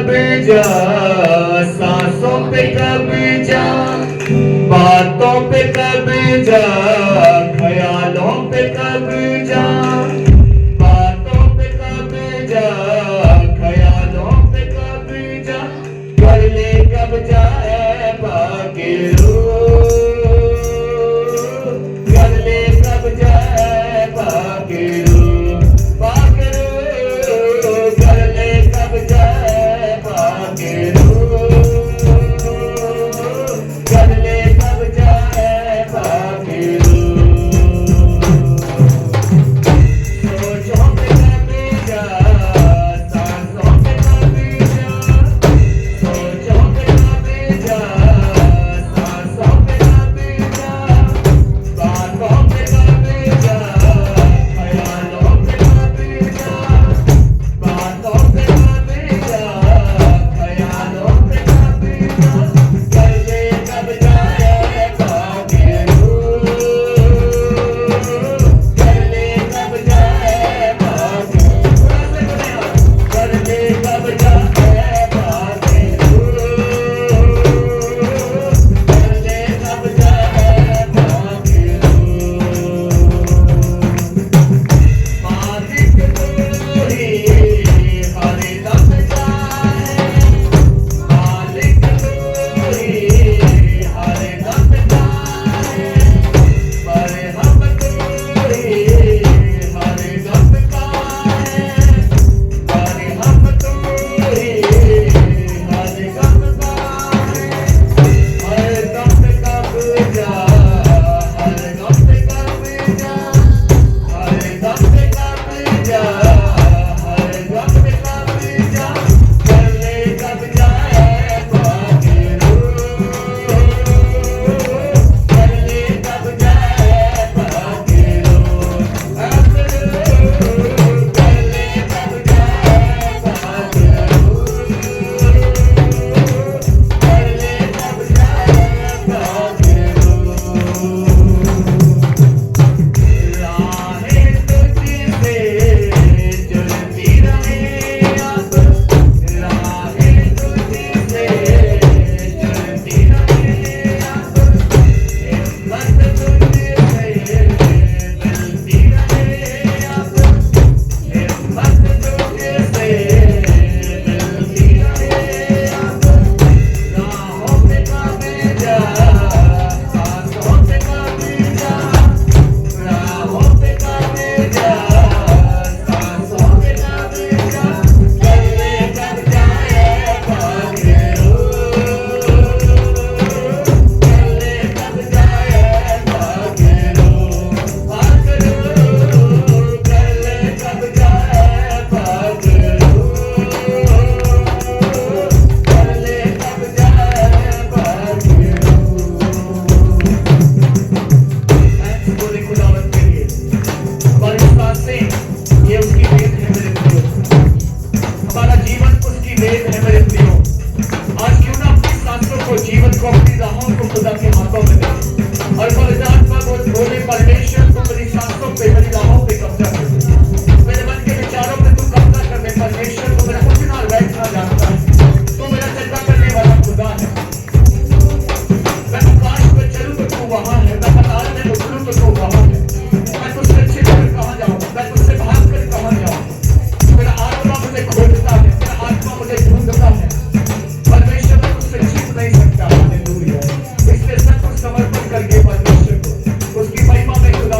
कब्जा, सांसों पे कब्जा, बातों पे कब्जा, ख्यालों पे कब्जा, बातों पे कब्जा, ख्यालों पे कब्जा, कर ले कब्जा है बाकी कर ले कब्जा है बाकी कर ले कब्जा है बाकी कर ले कब्जा है बाकी सोचों पे कब्जा, सांसों पे कब्जा, सोचों पे कब्जा, सांसों पे कब्जा, बातों पे कब्जा, ख्यालों पे कब्जा, बातों पे कब्जा, ख्यालों पे कब्जा, कर ले कब्जा है बाकी कर ले कब्जा है बाकी कर ले कब्जा है बाकी कर ले कब्जा है बाकी मालिक तू ही हर दम जाए, मालिक तू ही हर दम जाए, पर हम तू ही हर दम पाए, पर हम तू ही हर दम पाए, हर दम कब्जा, हर दम कब्जा, हर दम कब्जा, हर दम कब्जा, कर ले कब्जा है बाकी कर ले कब्जा है बाकी कर ले कब्जा है बाकी कर ले कब्जा है बाकी राहें तुझसे चलती रहे अब, राहें तुझसे चलती रहे अब, हिम्मत तुझसे मिलती रहे अब, हिम्मत तुझसे मिलती रहे अब, राहों पे कब्जा, सांसों पे कब्जा, राहों पे कब्जा, सांसों पे कब्जा, कर ले कब्जा है बाकी कर ले कब्जा है बाकी कर ले कब्जा है बाकी कर ले कब्जा है बाकी। थैंक्स बोले खुदावंद के लिए। हमारी सांसें ये उसकी देन है मेरे प्रियो, हमारा जीवन उसकी देन है मेरे प्रियो। आज क्यों ना अपनी सांसों को, जीवन को, अपनी राहों को खुदा के हाथों में दें और पवित्रात्मा को बोले परमेश्वर तू मेरी सांसों पे, मेरी राहों पे कब्जा कर दे, मेरे मन के विचारों पे तू कब्जा कर दे। परमेश्वर तू मेरा उठना और बैठना जानता है, तू मेरा चलता करने वाला खुदा है। मैं आकाश पे चलूं तो तू वहां है, मैं पाताल में उतरूं तो तू वहां है। मैं तुझसे छिपकर कहां जाऊं, मैं तुझसे भागकर कहां जाऊं। मेरा आत्मा मुझे खोजता है, मेरा आत्मा मुझे ढूंढता है। परमेश्वर मैं तुझसे छिप नहीं सकता। हालेलुया। इसलिए सब कुछ समर्पण करके परमेश्वर को उसकी महिमा में खुदा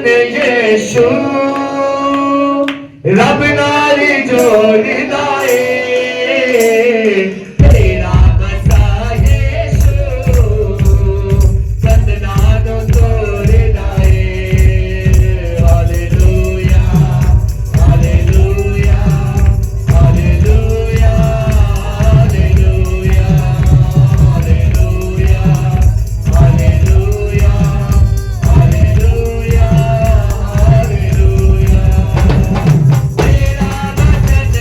वचन यीशु रब नाल जोड़दा ए तेरा मसा यीशु बंधनां नूं तोड़दा ए hallelujah hallelujah hallelujah hallelujah hallelujah hallelujah hallelujah hallelujah तेरा वचन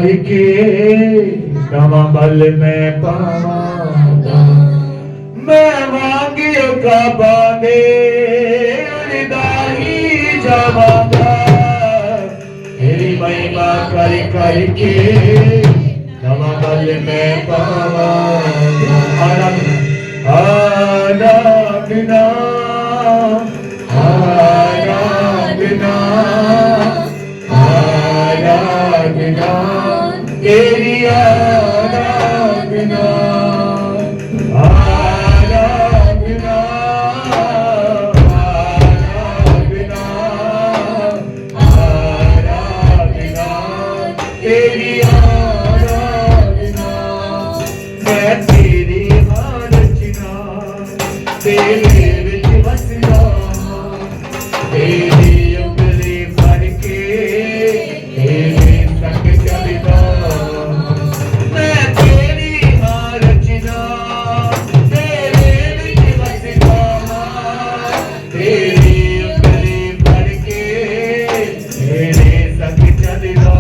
करके नवा बल में पावांगा मैं मांगियो का बांधे उड़दाही जावांगा तेरी महिमा कर करके नवा बल में पावांगा आराधना आराधना आराधना तेरी आराधना आराधना आराधना आराधना तेरी आराधना मैं तेरी आराधना तेरे विच वसदा तेरी उंगली फड़ के तेरे संग चलदा मैं तेरी आराधना तेरे विच वसदा तेरी उंगली फड़ के तेरे संग चलदा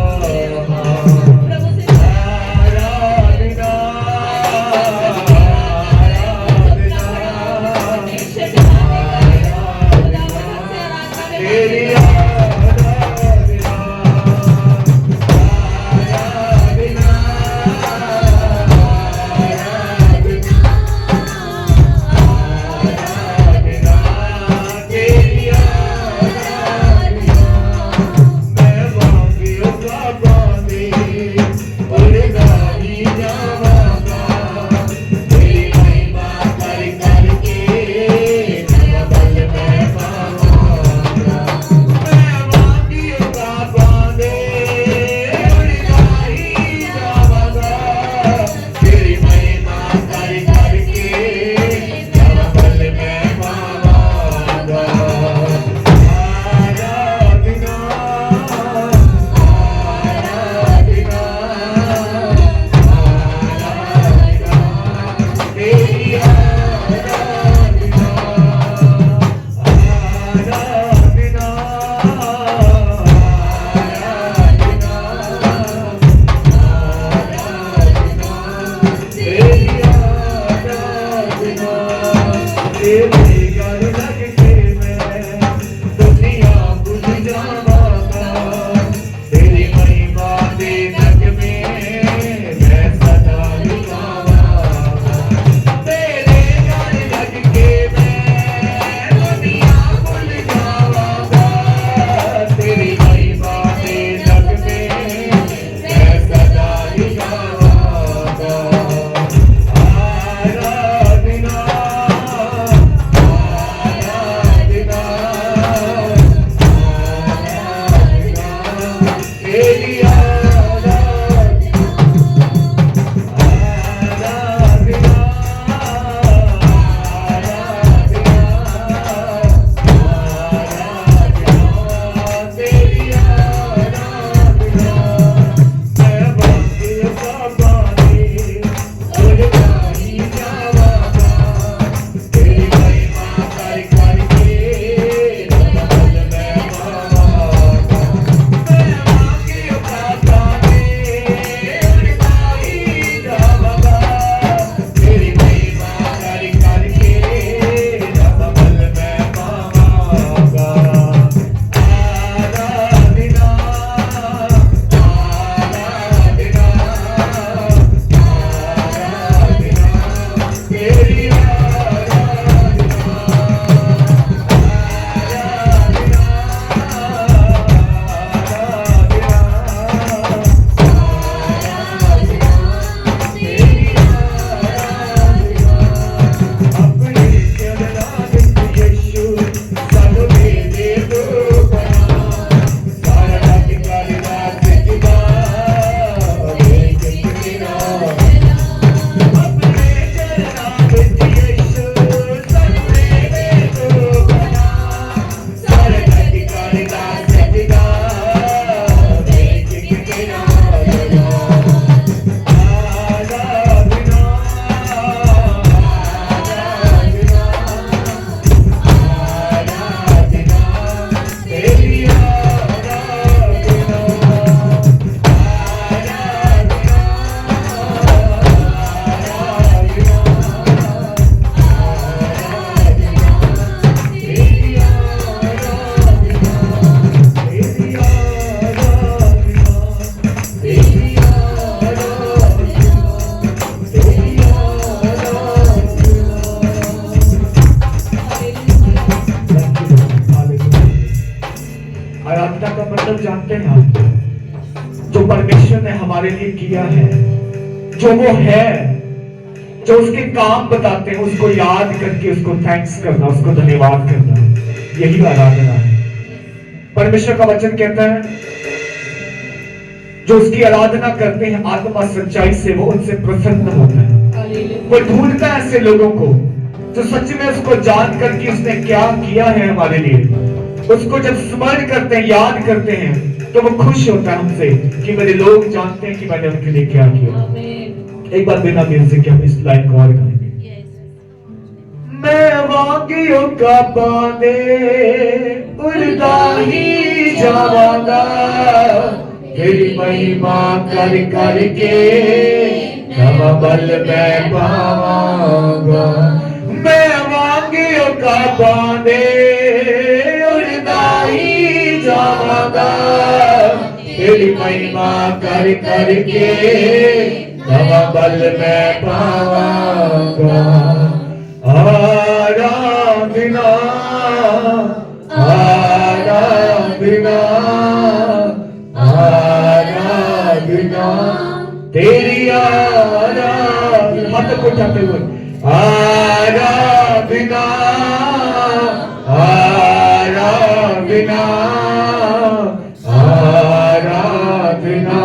का मतलब जानते हैं आप? जो परमेश्वर ने हमारे लिए किया है, जो वो है, जो उसके काम बताते हैं, उसको याद करके उसको थैंक्स करना, उसको धन्यवाद करना, यही आराधना है। परमेश्वर का वचन कहता है जो उसकी आराधना करते हैं आत्मा सच्चाई से, वो उनसे प्रसन्न होता है। वो ढूंढता है ऐसे लोगों को जो सच में उसको जान करके उसने क्या किया है हमारे लिए, उसको जब स्मरण करते हैं, याद करते हैं, तो वो खुश होता है हमसे कि मेरे लोग जानते हैं कि मैंने उनके लिए क्या किया। एक बार बिना म्यूजिक के हम इस लाइन को और गाएंगे। मैं वागियों का बांधे उड़ता ही जावांगा, तेरी महिमा कर करके नवा बल मैं पावांगा। मैं वागियों का बांधे उड़ता ही जावांगा, तेरी महिमा कर करके नवा बल मैं पावांगा। आराधना आराधना आराधना तेरी आराधना, हाथ को उठाते हुए आराधना आराधना आराधना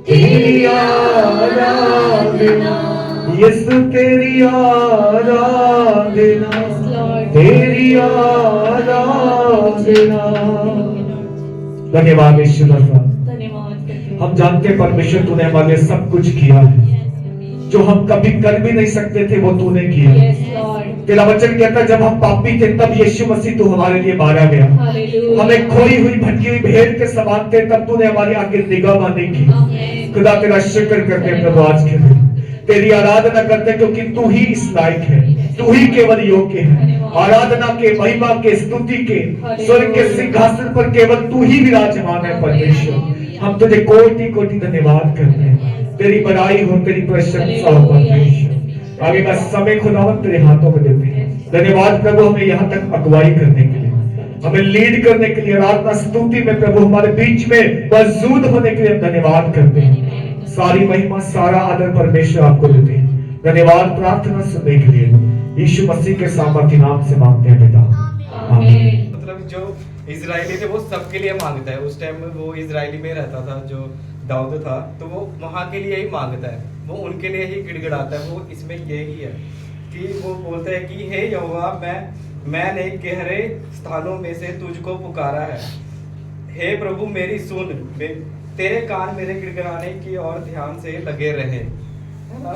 तेरी आराधना, यीशु तेरी आराधना, तेरी आराधना। धन्यवाद ईश्वर का, हम जानते हैं परमेश्वर तूने हमारे लिए सब कुछ किया है, जो हम कभी कर भी नहीं सकते थे वो तूने किया। तेरा वचन कहता है जब हम पापी थे तब यीशु मसीह तू हमारे लिए मारा गया। हमें खोई हुई भटकी हुई भेड़ के समान थे, तब तूने हमारी आगे निगाहबानी की। खुदा तेरा शुक्र करते हैं प्रभु, आज के दिन तेरी आराधना करते हैं क्योंकि तू ही इस लायक है, तू ही केवल योग्य है आराधना के, महिमा के, स्तुति के। स्वर्ग के सिंहासन पर केवल तू ही विराजमान है परमेश्वर। हम तुझे कोटि कोटि धन्यवाद करते हैं, तेरी बड़ाई हो, तेरी प्रशंसा हो परमेश्वर। आगे का समय खुदावंद तेरे हाथों में देते हैं। धन्यवाद प्रभु हमें यहाँ तक अगुवाई करने के लिए, हमें लीड करने के लिए, आराधना स्तुति में प्रभु हमारे बीच में मौजूद होने के लिए धन्यवाद करते हैं। सारी महिमा सारा आदर परमेश्वर आपको देते हैं। धन्यवाद प्रार्थना सुनने के लिए यीशु मसीह के सामर्थ्य नाम से मांगते हैं पिता, आमीन। मतलब जो इजरायली थे वो सबके लिए मांगता है। उस टाइम वो इजरायली में रहता था जो दाऊद था, तो वो वहाँ के लिए ही मांगता है, वो उनके लिए ही गिड़गिड़ाता है। वो इसमें यही है कि वो बोलता है कि हे यहोवा, मैंने गहरे स्थानों में से तुझको पुकारा है। हे प्रभु मेरी सुन, तेरे कान मेरे गिड़गिड़ाने की ओर ध्यान से लगे रहे, है ना।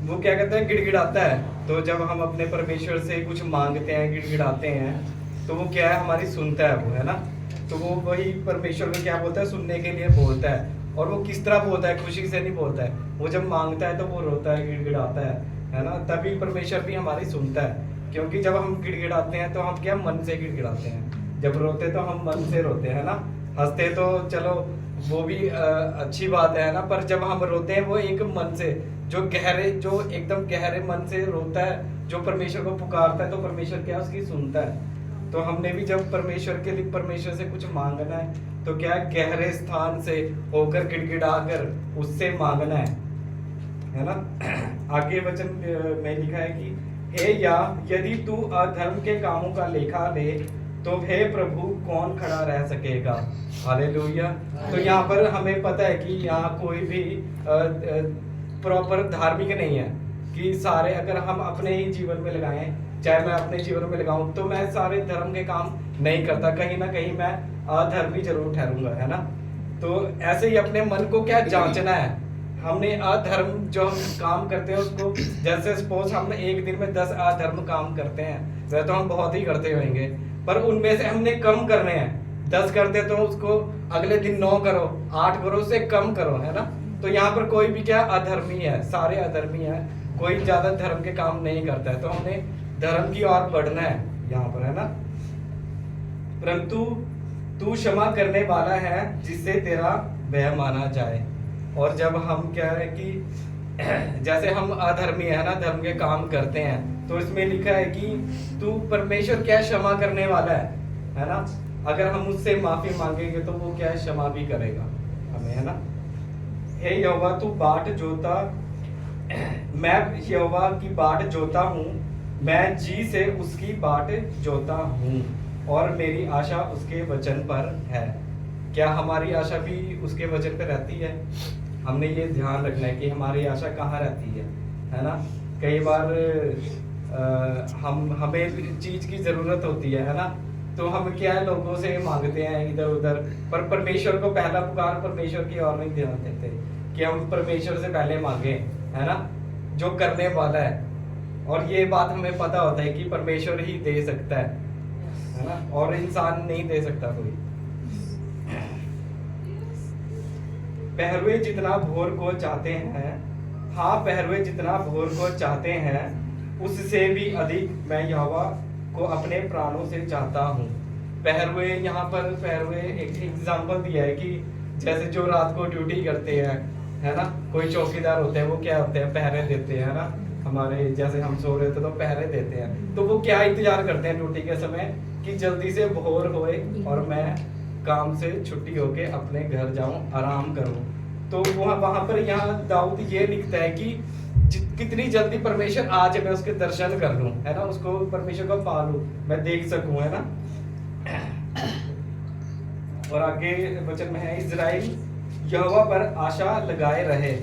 वो क्या कहता है, गिड़गिड़ाता है। तो जब हम अपने परमेश्वर से कुछ मांगते हैं, गिड़गिड़ाते हैं, तो वो क्या है, हमारी सुनता है वो, है ना। तो वो वही परमेश्वर को क्या बोलता है, सुनने के लिए बोलता है। और वो किस तरह बोलता है, खुशी से नहीं बोलता है। वो जब मांगता है तो वो रोता है, गिड़गिड़ाता है ना। तभी परमेश्वर भी हमारी सुनता है, क्योंकि जब हम गिड़गिड़ाते हैं तो हम क्या मन से गिड़गिड़ाते हैं। जब रोते तो हम मन से रोते हैं ना। हंसते तो चलो वो भी अच्छी बात है ना, पर जब हम रोते हैं वो एक मन से, जो एकदम गहरे मन से रोता है, जो परमेश्वर को पुकारता है, तो परमेश्वर क्या उसकी सुनता है। तो हमने भी जब परमेश्वर के लिए, परमेश्वर से कुछ मांगना है, तो क्या गहरे स्थान से होकर, गिड़गिड़ा कर उससे मांगना है ना। आगे वचन में लिखा है कि हे या यदि तू अधर्म के कामों का लेखा ले, तो हे प्रभु कौन खड़ा रह सकेगा। हालेलुया। तो यहाँ पर हमें पता है कि यहाँ कोई भी प्रॉपर धार्मिक नहीं है कि सारे, अगर हम अपने ही जीवन में लगाएं, चाहे मैं अपने जीवन में लगाऊं, तो मैं सारे धर्म के काम नहीं करता, कहीं ना कहीं मैं अधर्मी जरूर ठहरूंगा, है ना। तो ऐसे ही अपने मन को क्या जांचना है। हमने अधर्म जो हम काम करते हैं उसको, जैसे सपोज हम एक दिन में 10 अधर्म काम करते हैं, वह तो हम बहुत ही करते होंगे, पर उनमें से हमने कम करने हैं। 10 करते तो उसको अगले दिन 9 करो, 8 करो, उससे कम करो, है ना। तो यहाँ पर कोई भी क्या अधर्मी है, सारे अधर्मी है, कोई ज्यादा धर्म के काम नहीं करता है। तो हमें धर्म की ओर बढ़ना है यहाँ पर, है ना। परंतु तू क्षमा करने वाला है जिससे तेरा भय माना जाए। और जब हम क्या है कि जैसे हम अधर्मी है ना, धर्म के काम करते हैं, तो इसमें लिखा है कि तू परमेश्वर क्या क्षमा करने वाला है ना। अगर हम उससे माफी मांगेंगे तो वो क्या है, क्षमा भी करेगा हमें, है ना। हे यहोवा तू बाट जोता, मैं यहोवा की बाट जोता हूँ, मैं जी से उसकी बाट जोता हूँ, और मेरी आशा उसके वचन पर है। क्या हमारी आशा भी उसके वचन पर रहती है? हमने ये ध्यान रखना है कि हमारी आशा कहाँ रहती है ना। कई बार हमें चीज की जरूरत होती है ना, तो हम क्या है, लोगों से मांगते हैं इधर उधर, पर परमेश्वर को पहला पुकार परमेश्वर की ओर नहीं ध्यान देते कि हम परमेश्वर से पहले मांगे, है ना, जो करने वाला है। और ये बात हमें पता होता है कि परमेश्वर ही दे सकता है ना, और इंसान नहीं दे सकता कोई। पहरुए जितना भोर को चाहते हैं, हाँ पहरुए जितना भोर को चाहते हैं, उससे भी अधिक मैं यहोवा को अपने प्राणों से चाहता हूँ। पहरुए, यहाँ पर पहरुए एक एग्जाम्पल दिया है कि जैसे जो रात को ड्यूटी करते हैं, है ना, कोई चौकीदार होते हैं, वो क्या होते हैं, पहरे देते हैं ना। हमारे जैसे हम सो रहे थे तो पहरे देते हैं, तो वो क्या इंतजार करते हैं ड्यूटी के समय कि जल्दी से भोर होए और मैं काम से छुट्टी होके अपने घर जाऊं, आराम करूं। तो वहां पर यहाँ दाऊद ये लिखता है कि कितनी जल्दी परमेश्वर आज मैं उसके दर्शन कर लूं, है ना, उसको परमेश्वर को पा लूं, मैं देख सकूं, है ना। और आगे वचन में है, इज़राइल यहोवा पर आशा लगाए रहे।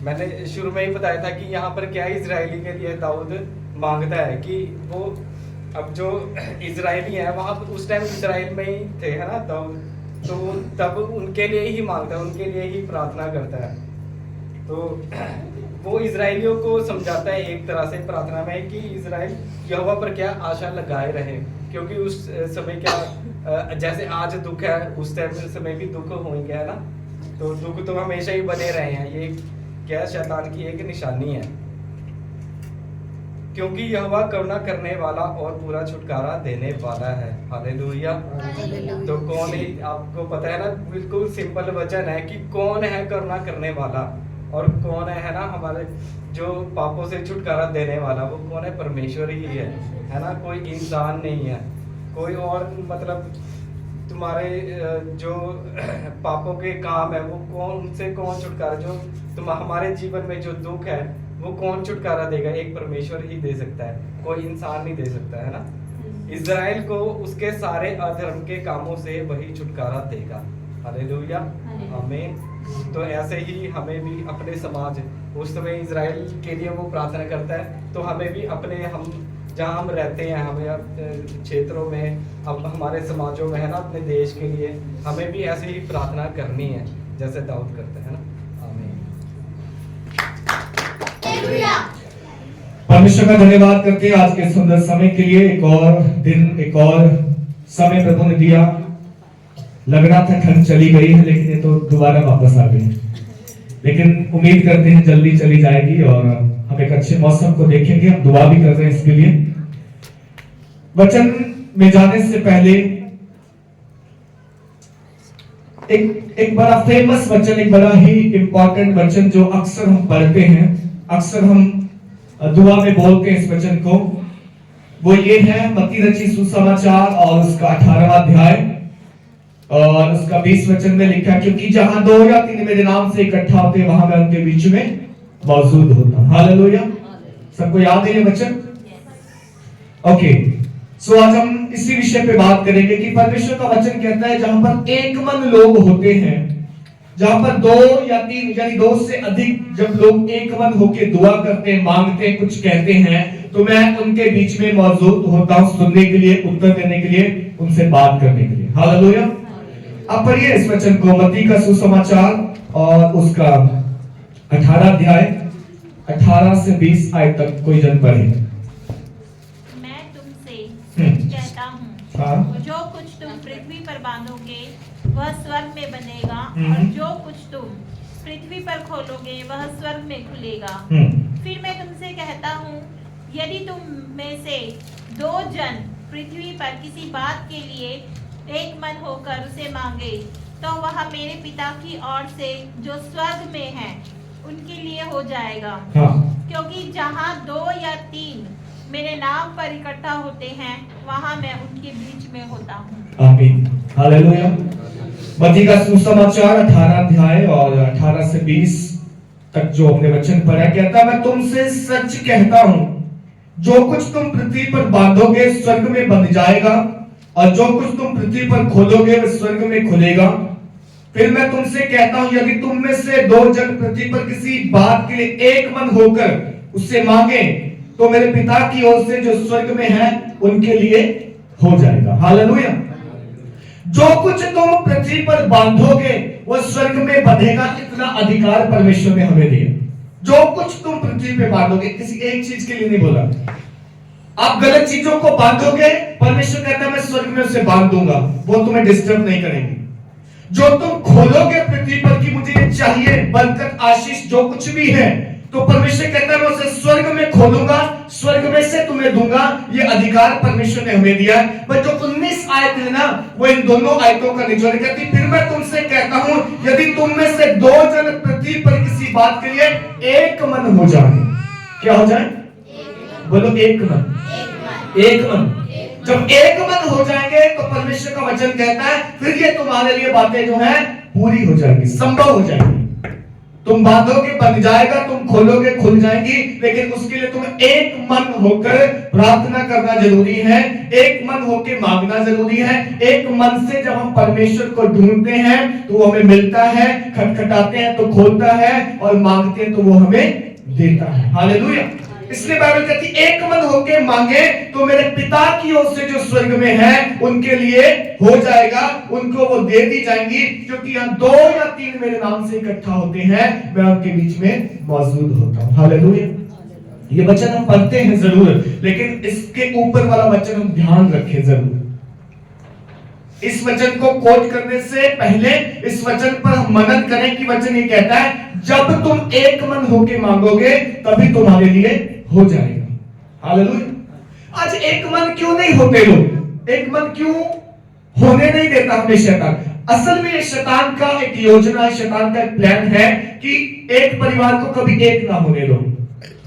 मैंने शुरू में ही बताया था कि यहाँ पर क्या इजरायली के लिए दाऊद मांगता है कि वो, अब जो इजरायली है वहां पर उस टाइम इजराइल में ही थे, है ना दाऊद, तो तब उनके लिए ही मांगता है, उनके लिए ही प्रार्थना करता है। तो वो इजरायलियों को समझाता है एक तरह से प्रार्थना में कि इजराइल यहोवा पर क्या आशा लगाए रहे, क्योंकि उस समय क्या, जैसे आज दुख है उस टाइम समय भी दुख होंगे, है ना। तो दुख तो हमेशा ही बने रहे हैं, ये क्या शैतान की एक निशानी है। क्योंकि यहोवा करुणा करने वाला और पूरा छुटकारा देने वाला है। हालेलुया। तो कौन है, आपको पता है ना, बिल्कुल सिंपल वचन है कि कौन है करुणा करने वाला और कौन है ना हमारे जो पापों से छुटकारा देने वाला, वो कौन है, परमेश्वर ही है ना, कोई इंसान नहीं है, कोई और, मतलब तुम्हारे जो पापों के काम है वो कौन, उनसे कौन छुटकारा, जो तुम हमारे जीवन में जो दुख है वो कौन छुटकारा देगा, एक परमेश्वर ही दे सकता है, कोई इंसान नहीं दे सकता, है ना। इज़राइल को उसके सारे अधर्म के कामों से वही छुटकारा देगा। हालेलुया, आमीन। तो ऐसे ही हमें भी अपने समाज, उस समय इज़राइल के लिए वो प्रार्थना करता है, तो हमें भी अपने, हम जहाँ हम रहते हैं, हमें क्षेत्रों में, अब हमारे समाजों में, है ना, अपने देश के लिए हमें भी ऐसे ही प्रार्थना करनी है जैसे दाऊद करते हैं ना। परमेश्वर का धन्यवाद करते हैं आज के सुंदर समय के लिए। एक और दिन, एक और समय प्रभु ने दिया। लग रहा था ठंड चली गई है, लेकिन ये तो दोबारा वापस आ गई, लेकिन उम्मीद करते हैं जल्दी चली जाएगी और हम एक अच्छे मौसम को देखेंगे। हम दुआ भी कर रहे हैं इसके लिए। वचन में जाने से पहले एक बड़ा फेमस वचन, एक बड़ा ही इंपॉर्टेंट वचन जो अक्सर हम पढ़ते हैं, अक्सर हम दुआ में बोलते हैं इस वचन को, वो ये है मत्ती रची सुसमाचार और उसका 18वां अध्याय और उसका 20 वचन में लिखा, क्योंकि जहां 2 या 3 मेरे नाम से इकट्ठा होते वहां मैं उनके बीच में मौजूद होता। हालेलुया। सबको याद है ये वचन? ओके, सो आज हम इसी विषय पे बात करेंगे कि परमेश्वर का वचन कहता है जहां पर एक मन लोग होते हैं, जहां पर 2 या 3 यानी 2 से अधिक जब लोग एक मन होकर दुआ करते हैं, मांगते हैं, कुछ कहते हैं, तो मैं उनके बीच में मौजूद होता हूं, सुनने के लिए, उत्तर देने के लिए, उनसे बात करने के लिए। हालेलुया। अब पढ़िए इस वचन को, मत्ती का सुसमाचार और उसका 18 अध्याय 18 से 20 आयत तक कोई जन पढ़े। मैं तुमसे कहता हूँ, हाँ। जो कुछ तुम पृथ्वी पर बांधोगे वह स्वर्ग में बंधेगा, और जो कुछ तुम पृथ्वी पर खोलोगे वह स्वर्ग में खुलेगा। फिर मैं तुमसे कहता हूँ, यदि तुम में से 2 जन पृथ्वी पर किसी बात के लिए एक मन होकर उसे मांगे, तो वह मेरे पिता की ओर से जो स्वर्ग में है उनके लिए हो जाएगा। हाँ। क्योंकि जहाँ 2 या 3 मेरे नाम पर इकट्ठा होते हैं, वहाँ मैं उनके बीच में होता मांगता हूँ। आमीन, हालेलुया। मत्ती का सुसमाचार 18 अध्याय और 18 से 20 तक जो हमने वचन पढ़ा, कहता मैं तुमसे सच कहता हूं, जो कुछ तुम पृथ्वी पर बांधोगे स्वर्ग में बंध जाएगा, और जो कुछ तुम पृथ्वी पर खोलोगे वह स्वर्ग में खुलेगा। फिर मैं तुमसे कहता हूं, यदि तुम में से 2 जन पृथ्वी पर किसी बात के लिए एक मन होकर उससे मांगे, तो मेरे पिता की ओर से जो स्वर्ग में है उनके लिए हो जाएगा। हालेलुया। जो कुछ तुम पृथ्वी पर बांधोगे वो स्वर्ग में बंधेगा, इतना अधिकार परमेश्वर ने हमें दिया। जो कुछ तुम पृथ्वी पे बांधोगे, किसी एक चीज के लिए नहीं बोला। आप गलत चीजों को बांधोगे, परमेश्वर कहता है मैं स्वर्ग में उसे बांध दूंगा, वो तुम्हें डिस्टर्ब नहीं करेंगे। जो तुम खोलोगे पृथ्वी पर कि मुझे ये चाहिए, बरकत, आशीष, जो कुछ भी है, तो परमेश्वर कहता है मैं उसे स्वर्ग में खोलूंगा, स्वर्ग में से तुम्हें दूंगा। ये अधिकार परमेश्वर ने हमें दिया। पर जो 19 आयत है ना, वो इन दोनों आयतों का निचोड़ कहती, फिर मैं तुमसे कहता हूं, यदि तुम में से 2 जन पृथ्वी पर किसी बात के लिए एक मन हो जाए, क्या हो जाए? बोलो एक मन। एक मन। जब एक मन हो जाएंगे तो परमेश्वर का वचन कहता है फिर ये तुम्हारे लिए बातें जो है पूरी हो जाएंगी, संभव हो जाएंगी। तुम बांधोगे बन जाएगा, तुम खोलोगे खुल जाएंगी, लेकिन उसके लिए तुम्हें एक मन होकर प्रार्थना करना जरूरी है, एक मन होकर मांगना जरूरी है। एक मन से जब हम परमेश्वर को ढूंढते हैं तो वो हमें मिलता है, खटखटाते हैं तो खोलता है, और मांगते हैं तो वो हमें देता है। हालेलुया। इसलिए बाइबल कहती एक मन होके मांगे तो मेरे पिता की ओर से जो स्वर्ग में है उनके लिए हो जाएगा, उनको वो दे दी जाएंगी, क्योंकि यहाँ 2 या 3 मेरे नाम से इकट्ठा होते हैं, मैं उनके बीच में मौजूद होता हूं। हालेलुया। ये वचन हम पढ़ते हैं जरूर, लेकिन इसके ऊपर वाला वचन हम ध्यान रखें जरूर। इस वचन को कोट करने से पहले इस वचन पर हम मनन करें कि वचन ये कहता है जब तुम एक मन होके मांगोगे तभी तुम्हारे लिए हो जाएगा। हालेलुया। आज एक मन क्यों नहीं होते लोग? एक मन क्यों होने नहीं देता हमें शैतान? असल में ये शैतान का एक योजना है, शैतान का एक प्लान है कि एक परिवार को कभी एक ना होने दो,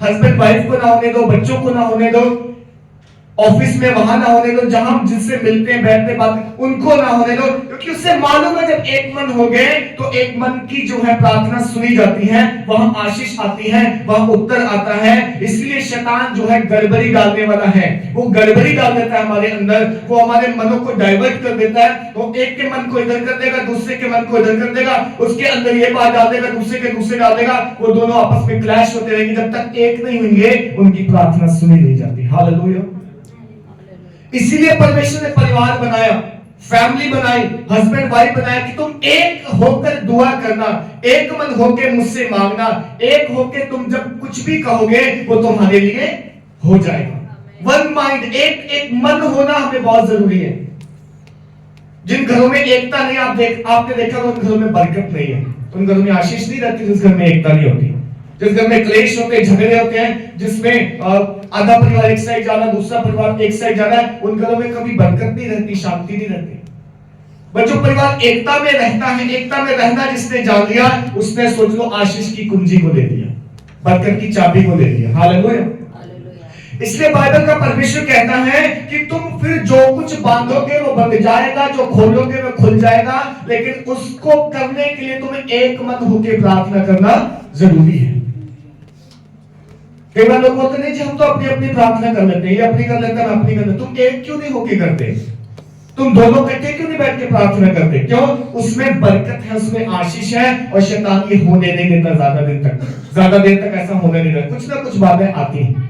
हस्बैंड वाइफ को ना होने दो, बच्चों को ना होने दो, ऑफिस में वहां ना होने दो, जहां हम जिससे मिलते हैं बैठते बात उनको ना होने दो, क्योंकि उससे मालूम है जब एक मन हो गए तो एक मन की जो है प्रार्थना सुनी जाती है, वहां आशीष आती है, वहां उत्तर आता है। इसलिए शैतान जो है गड़बड़ी डालने वाला है, वो गड़बड़ी डाल देता है हमारे अंदर, वो हमारे मनों को डाइवर्ट कर देता है। वो एक के मन को इधर कर देगा, दूसरे के मन को इधर कर देगा, उसके अंदर ये बात डाल देगा, दूसरे के दूसरे डाल देगा, वो दोनों आपस में क्लैश होते रहेंगे। जब तक एक नहीं होंगे उनकी प्रार्थना सुनी नहीं जाती। हालेलुया। इसीलिए परमेश्वर ने परिवार बनाया, फैमिली बनाई, हस्बैंड वाइफ बनाया कि तुम एक होकर दुआ करना, एक मन होकर मुझसे मांगना, एक होकर तुम जब कुछ भी कहोगे वो तुम्हारे लिए हो जाएगा। वन माइंड, एक मन होना हमें बहुत जरूरी है। जिन घरों में एकता नहीं, आपने देखा उन घरों में बरकत नहीं है, उन घरों में आशीष नहीं रहती, जिस घर में एकता नहीं होती, जिस घर में क्लेश होते हैं, झगड़े होते हैं, जिसमें आधा परिवार एक साइड जाना, दूसरा परिवार एक साइड जाना है, उन घरों में कभी बरकत नहीं रहती, शांति नहीं रहती। पर जो परिवार एकता में रहता है, एकता में रहना जिसने जान लिया, उसने सोच लो आशीष की कुंजी को ले लिया, बरकत की चाबी को ले लिया। हालेलुया। इसलिए बाइबल का परमेश्वर कहता है कि तुम फिर जो कुछ बांधोगे वो बंध जाएगा, जो खोलोगे वो खुल जाएगा, लेकिन उसको करने के लिए तुम्हें एक मन होकर प्रार्थना करना जरूरी है। कई बार लोग बोलते नहीं जी हम तो अपनी अपनी प्रार्थना कर लेते हैं, ये अपनी कर लेता है, मैं अपनी कर लेता। तुम एक क्यों नहीं होके करते? तुम दोनों इकट्ठे क्यों नहीं बैठ के प्रार्थना करते? क्यों? उसमें बरकत है, उसमें आशीष है, और शैतान ये होने नहीं देता ज्यादा देर तक ऐसा होने नहीं देता। कुछ ना कुछ बातें आती हैं,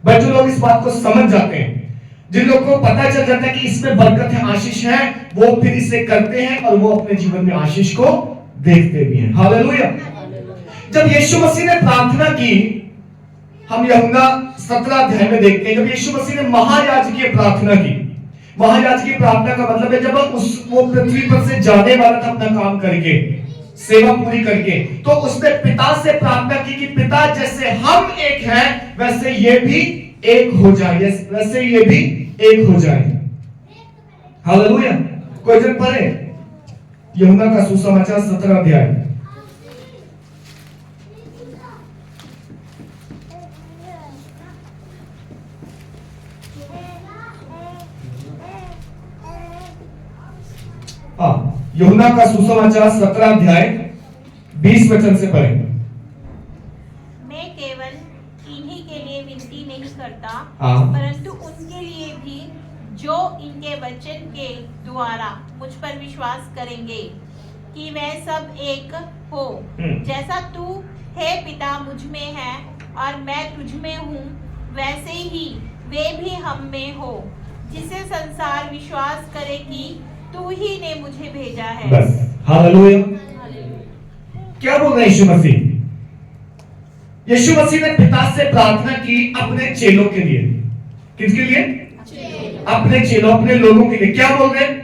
बट जो लोग इस बात को समझ जाते हैं, जिन लोगों को पता चल जाता है कि इसमें बरकत है, आशीष है, वो फिर इसे करते हैं और वो अपने जीवन में आशीष को देखते भी हैं। हालेलुया। जब यीशु मसीह ने प्रार्थना की, हम यूहन्ना 17 अध्याय में देखते हैं, जब यीशु मसीह ने महायाजकीय प्रार्थना की। महायाजकीय प्रार्थना का मतलब है जब वो पृथ्वी पर से जाने वाला था अपना काम करके, सेवा पूरी करके, तो उसने पिता से प्रार्थना की कि पिता जैसे हम एक हैं वैसे ये भी एक हो जाए, वैसे ये भी एक हो जाए। हालेलुया। कोई जन पढ़े यूहन्ना का सुसमाचार 17 अध्याय। यूहन्ना का सुसमाचार 17 अध्याय 20 वचन से पढ़ेंगे। मैं केवल इन्हीं के लिए विनती नहीं करता, हाँ। परंतु उनके लिए भी जो इनके वचन के द्वारा मुझ पर विश्वास करेंगे, कि वे सब एक हो, जैसा तू है पिता मुझ में है और मैं तुझ में हूँ, वैसे ही वे भी हम में हो, जिसे संसार विश्वास करे कि तू ही ने मुझे भेजा है। बस, हालेलुया। क्या बोल रहे हैं यीशु मसीह? यीशु मसीह ने पिता से प्रार्थना की अपने चेलों के लिए। किसके लिए? अपने चेलों, अपने लोगों के लिए। क्या बोल रहे हैं?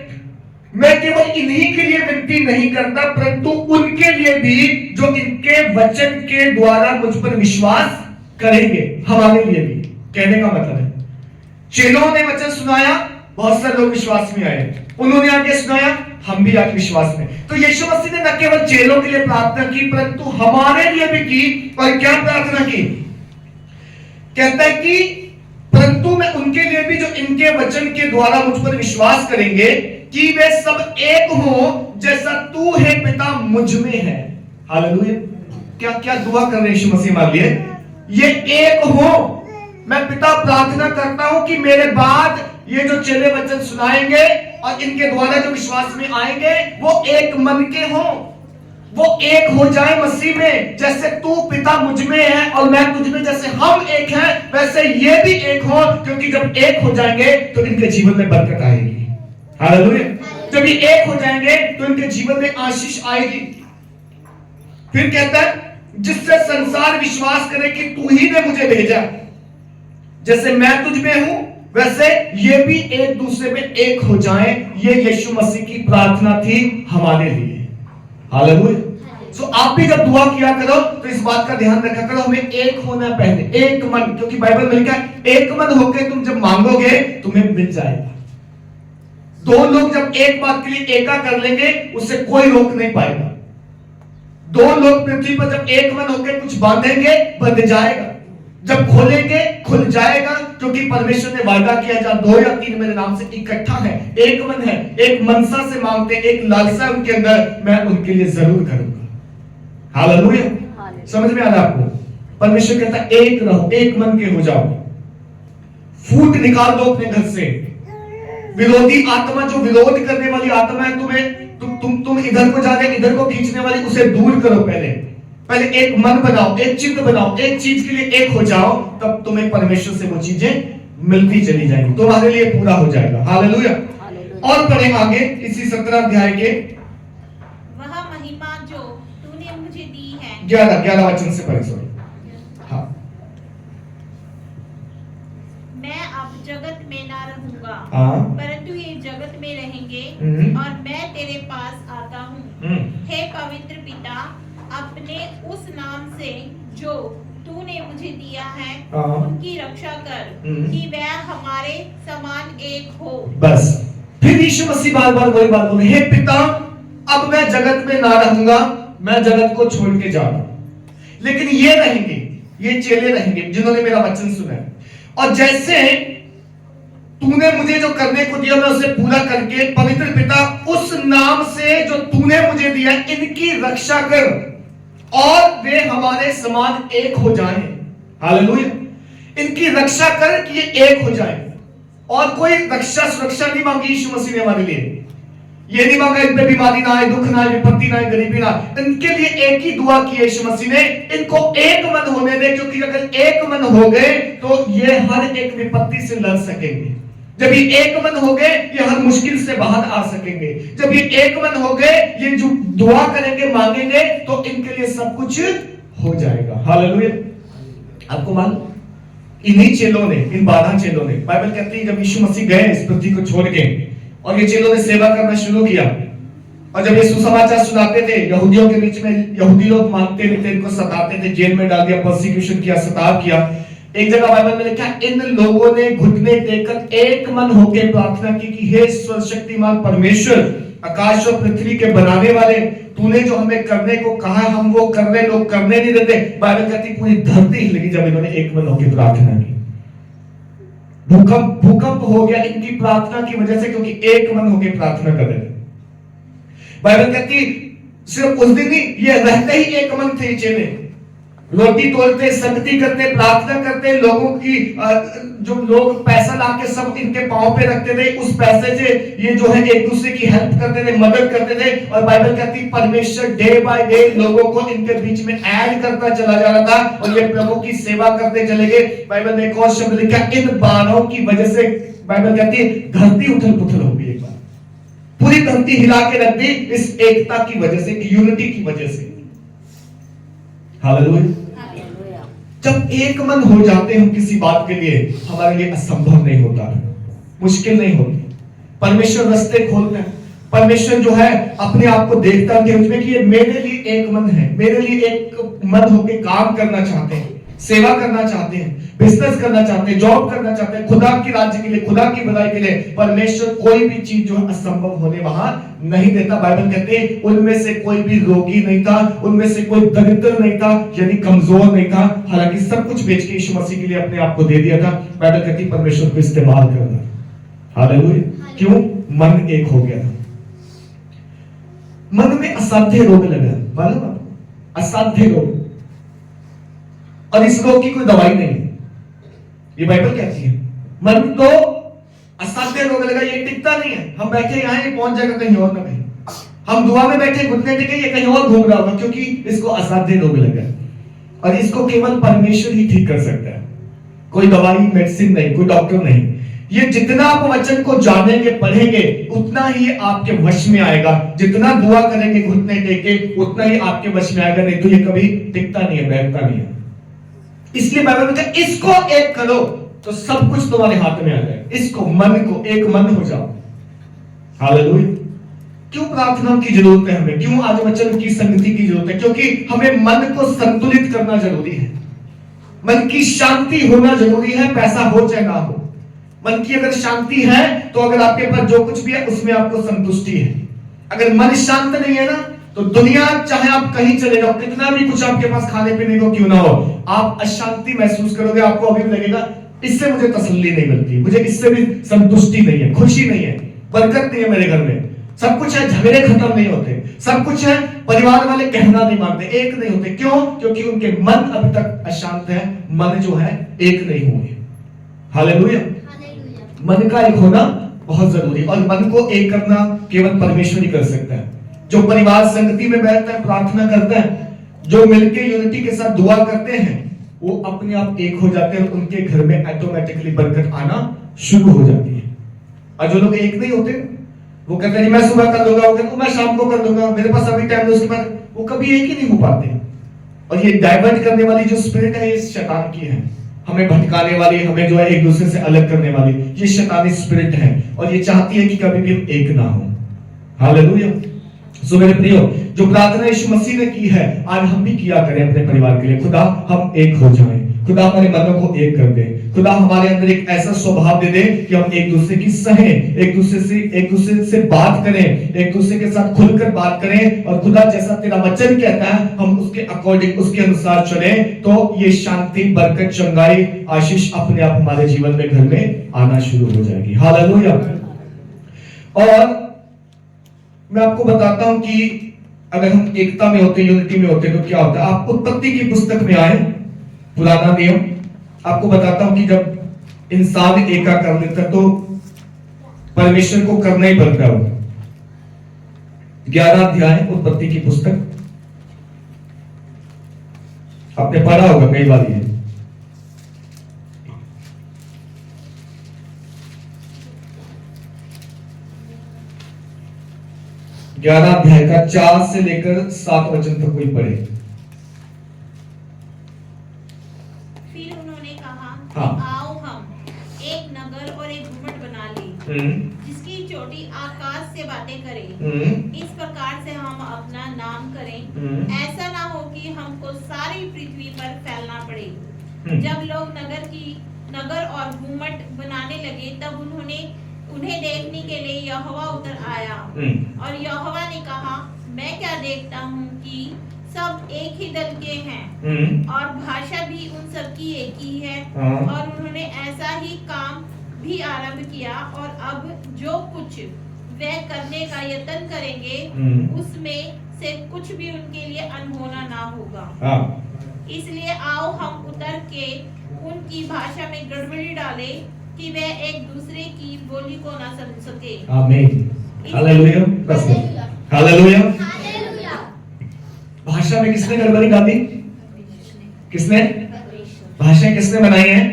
मैं केवल इन्हीं के लिए विनती नहीं करता, परंतु उनके लिए भी जो इनके वचन के द्वारा मुझ पर विश्वास करेंगे, हमारे लिए भी। कहने का मतलब है, चेलों ने वचन सुनाया, बहुत सारे लोग विश्वास में आए, उन्होंने आगे सुनाया, हम भी आज विश्वास में। तो यीशु मसीह ने न केवल चेलों के लिए प्रार्थना की, परंतु हमारे लिए भी की। और क्या प्रार्थना की? कहता है कि परंतु मैं उनके लिए भी जो इनके वचन के द्वारा मुझ पर विश्वास करेंगे, कि वे सब एक हो, जैसा तू है पिता मुझ में है। हालेलुया। क्या क्या दुआ कर रहे हैं यीशु मसीह हमारे लिए? ये एक हो। मैं पिता प्रार्थना करता हूं कि मेरे बाद ये जो चेले वचन सुनाएंगे और इनके द्वारा जो विश्वास में आएंगे, वो एक मन के हो, वो एक हो जाए मसीह में। जैसे तू पिता मुझ में है और मैं तुझ में, जैसे हम एक हैं, वैसे ये भी एक हो। क्योंकि जब एक हो जाएंगे तो इनके जीवन में बरकत आएगी। हालेलुया। जब ये एक हो जाएंगे तो इनके जीवन में आशीष आएगी। फिर कहता है, जिससे संसार विश्वास करे कि तू ही ने मुझे भेजा, जैसे मैं तुझ में हूं, वैसे ये भी एक दूसरे में एक हो जाएं। ये यीशु मसीह की प्रार्थना थी हमारे लिए। हालेलुया। सो आप भी जब दुआ किया करो तो इस बात का ध्यान रखा करो, हमें एक होना पहले, एक मन। क्योंकि बाइबल में लिखा है, एक मन होकर तुम जब मांगोगे तुम्हें मिल जाएगा। दो लोग जब एक बात के लिए एका कर लेंगे, उससे कोई रोक नहीं पाएगा। दो लोग पृथ्वी पर जब एक मन होकर कुछ बांधेंगे, बंध जाएगा। जब खोलेंगे, खुल जाएगा। क्योंकि परमेश्वर ने वादा किया, जहां 2 या 3 मेरे नाम से इकट्ठा है, एक मन है, एक मनसा से मांगते, एक लालसा उनके अंदर, मैं उनके लिए जरूर करूंगा। हालेलुया। समझ में आ रहा आपको? परमेश्वर कहता है एक रहो, एक मन के हो जाओ। फूट निकाल दो अपने घर से। विरोधी आत्मा, जो विरोध करने वाली आत्मा है तुम्हें, तुम इधर को जा रहे, इधर को खींचने वाली, उसे दूर करो। पहले एक मन बनाओ, एक चित्त बनाओ, एक चीज के लिए एक हो जाओ, तब तुम्हें परमेश्वर से वो चीजें मिलती चली जाएंगी, तुम्हारे लिए पूरा हो जाएगा। हालेलुया। और पढ़े आगे इसी 17 अध्याय के वह महिमा जो तूने मुझे दी है। 11 वचन से पढ़े। सॉरी, हाँ। मैं अब जगत में ना रहूंगा, हाँ। परंतु ये जगत में रहेंगे, और मैं तेरे पास आता हूँ। हे पवित्र पिता, अपने उस नाम से जो तूने मुझे दिया है, उनकी रक्षा कर, कि वह हमारे समान एक हो। बस। फिर यीशु मसीह बार बार वही बात बोले, हे पिता, अब मैं जगत में ना रहूंगा, मैं जगत को छोड़ के जा रहा हूं, लेकिन ये रहेंगे, ये चेले रहेंगे जिन्होंने मेरा वचन सुना है। और जैसे तूने मुझे जो करने को दिया, मैं उसे पूरा करके, पवित्र पिता, उस नाम से जो तूने मुझे दिया, इनकी रक्षा कर, और वे हमारे समान एक हो जाएं। हालेलुया। इनकी रक्षा कर कि ये एक हो जाएं। और कोई रक्षा सुरक्षा नहीं मांगी यीशु मसीह ने हमारे लिए। ये नहीं मांगा इन पे बीमारी ना आए, दुख ना आए, विपत्ति ना आए, गरीबी ना आए। इनके लिए एक ही दुआ की यीशु मसीह ने, इनको एक मन होने दे, क्योंकि अगर एक मन हो गए तो ये हर एक विपत्ति से लड़ सकेंगे। जब ये एक मन हो गए, ये हर मुश्किल से बाहर आ सकेंगे। जब ये एक मन हो गए, ये जो दुआ करेंगे, मांगेंगे, तो इनके लिए सब कुछ हो जाएगा। हालेलुया। आपको मालूम, इन्हीं चेलों ने, इन 12 चेलों ने, बाइबल कहती है जब यीशु मसीह गए इस पृथ्वी को छोड़ के, और ये चेलों ने सेवा करना शुरू किया, और जब ये सुसमाचार सुनाते थे यहूदियों के बीच में, यहूदी लोग मानते नहीं थे, इनको सताते थे, जेल में डाल दिया, परसिक्यूशन किया, सताव किया। एक जगह बाइबल में लिखा, इन लोगों ने घुटने टेककर एक मन होकर प्रार्थना की कि हे सर्वशक्तिमान परमेश्वर, आकाश और पृथ्वी के बनाने वाले, तूने जो हमें करने को कहा, हम वो कर रहे, लोग करने नहीं देते। बाइबल कहती पूरी धरती हिल गई जब इन्होंने एक मन होकर प्रार्थना की। भूकंप हो गया इनकी प्रार्थना की वजह से, क्योंकि एक मन होकर प्रार्थना कर रहे थे। बाइबल कहती सिर्फ उस दिन ही, ये रहते ही एक मन थे चेले, रोटी तोड़ते, संगति करते, प्रार्थना करते, लोगों की जो लोग पैसा लाके सब इनके पांव पे रखते थे, उस पैसे से ये जो है एक दूसरे की हेल्प करते थे, मदद करते थे। और बाइबल कहती परमेश्वर डे बाय डे लोगों को इनके बीच में ऐड करता चला जा रहा था और ये प्रभु की सेवा करते चले गए। बाइबल में एक और शब्द लिखा, इन बाणों की वजह से बाइबल कहती है धरती उथल पुथल हो गई। एक बार पूरी धरती हिला के रख दी इस एकता की वजह से, यूनिटी की वजह से। हालेलुया। जब एक मन हो जाते हैं किसी बात के लिए, हमारे लिए असंभव नहीं होता है, मुश्किल नहीं होती। परमेश्वर रास्ते खोलते हैं। परमेश्वर जो है अपने आप को देखता है कि ये मेरे लिए एक मन है, मेरे लिए एक मन होकर काम करना चाहते हैं, सेवा करना चाहते हैं, बिजनेस करना चाहते हैं, जॉब करना चाहते हैं, खुदा की राज्य के लिए, खुदा की भलाई के लिए। परमेश्वर कोई भी चीज जो है असंभव होने वहां नहीं देता। बाइबल कहते हैं उनमें से कोई भी रोगी नहीं था, उनमें से कोई दरिद्र नहीं था, यानी कमजोर नहीं था, हालांकि सब कुछ बेच के यीशु मसीह के लिए अपने आप को दे दिया था। बाइबल कहती परमेश्वर को इस्तेमाल करना। हालेलुया। क्यों? मन एक हो गया था। मन में असाध्य रोग लगा, मालूम है? असाध्य रोग, और इस रोग की कोई दवाई नहीं है, ये बाइबल कहती है। मन को असाध्य रोग लगा, ये टिकता नहीं है। हम बैठे यहाँ, ये पहुंच जाएगा कहीं और ना कहीं। हम दुआ में बैठे, घुटने टिके, ये कहीं और घूम रहा होगा, क्योंकि इसको असाध्य रोग लगा। और इसको केवल परमेश्वर ही ठीक कर सकता है, कोई दवाई मेडिसिन नहीं, कोई डॉक्टर नहीं। ये जितना आप वचन को जानेंगे, पढ़ेंगे, उतना ही आपके वश में आएगा। जितना दुआ करेंगे घुटने टेके, उतना ही आपके वश में आएगा, नहीं तो ये कभी टिकता नहीं है, बैठता नहीं है। इसलिए बाइबल में कहता है इसको एक करो तो सब कुछ तुम्हारे हाथ में आ जाए। इसको, मन को एक मन हो जाओ। हालेलुया। क्यों प्रार्थना की जरूरत है हमें? क्यों आज वचन की संगति की जरूरत है? क्योंकि हमें मन को संतुलित करना जरूरी है। मन की शांति होना जरूरी है, पैसा हो चाहे ना हो। मन की अगर शांति है तो अगर आपके पास जो कुछ भी है उसमें आपको संतुष्टि है। अगर मन शांत नहीं है ना, तो दुनिया चाहे आप कहीं चले जाओ, कितना भी कुछ आपके पास खाने पीने को क्यों ना हो, आप अशांति महसूस करोगे। आपको अभी भी लगेगा इससे मुझे तसल्ली नहीं मिलती, मुझे इससे भी संतुष्टि नहीं है, खुशी नहीं है, बरकत नहीं है मेरे घर में। सब कुछ है, झगड़े खत्म नहीं होते, सब कुछ है, परिवार वाले कहना नहीं मानते, एक नहीं होते। क्यों? क्योंकि उनके मन अभी तक अशांत है, मन जो है एक नहीं हुए। हालेलुया। मन का एक होना बहुत जरूरी, और मन को एक करना केवल परमेश्वर ही कर सकता है। जो परिवार संगति में बैठता है, प्रार्थना करता है, जो मिलके यूनिटी के साथ दुआ करते हैं, वो अपने आप एक हो जाते हैं, उनके घर में ऑटोमेटिकली बरकत आना शुरू हो जाती है। और जो लोग एक नहीं होते, वो कहते हैं मैं सुबह कर दूंगा, वो कहते हैं मैं शाम को कर दूंगा, मेरे पास अभी टाइम है, उसके बाद वो कभी एक ही नहीं हो पाते। और ये डाइवर्ट करने वाली जो स्पिरिट है, ये शैतान की है, हमें भटकाने वाली, हमें जो है एक दूसरे से अलग करने वाली, ये शैतानी स्पिरिट है, और ये चाहती है कि कभी भी हम एक ना हो। हालेलुया। सो मेरे प्रियो, जो प्रार्थना यीशु मसीह ने की है, आज हम भी किया करें अपने परिवार के लिए। खुदा हम एक हो जाएं, खुदा हमारे मनों को एक कर दे, खुदा हमारे अंदर एक ऐसा स्वभाव दे दे कि हम एक दूसरे की सहें, एक दूसरे से बात करें, एक दूसरे के साथ खुलकर बात करें, और खुदा जैसा तेरा वचन कहता है हम उसके अकॉर्डिंग, उसके अनुसार चले, तो ये शांति, बरकत, चंगाई, आशीष अपने आप हमारे जीवन में, घर में आना शुरू हो जाएगी। हालेलुया। और मैं आपको बताता हूं कि अगर हम एकता में होते, यूनिटी में होते, तो क्या होता है। आप उत्पत्ति की पुस्तक में आए, पुराना नियम, आपको बताता हूं कि जब इंसान एका कर लेता तो परमेश्वर को करना ही पड़ता है। 11 अध्याय उत्पत्ति की पुस्तक, आपने पढ़ा होगा कई बार ये। 11 अध्याय का 4 से लेकर 7 वचन तक कोई पढ़े। फिर उन्होंने कहा, हाँ। आओ हम एक नगर और एक घुमट बना लें, जिसकी चोटी आकाश से बातें करें। इस प्रकार से हम अपना नाम करें, ऐसा ना हो कि हमको सारी पृथ्वी पर फैलना पड़े। जब लोग नगर और घुमट बनाने लगे, तब उन्हें देखने के लिए यहोवा उतर आया, और यहोवा ने कहा, मैं क्या देखता हूँ कि सब एक ही दल के हैं, और भाषा भी उन सब की एक ही है, और उन्होंने ऐसा ही काम भी आरंभ किया, और अब जो कुछ वह करने का यत्न करेंगे, उसमें से कुछ भी उनके लिए अनहोना ना होगा। इसलिए आओ हम उतर के उनकी भाषा में गड़बड़ी डालें कि वह एक दूसरे की बोली को ना समझ सके। आमीन, हालेलुया, बस हालेलुया। भाषा में किसने गड़बड़ी डाली? किसने? भाषाएं किसने बनाई हैं?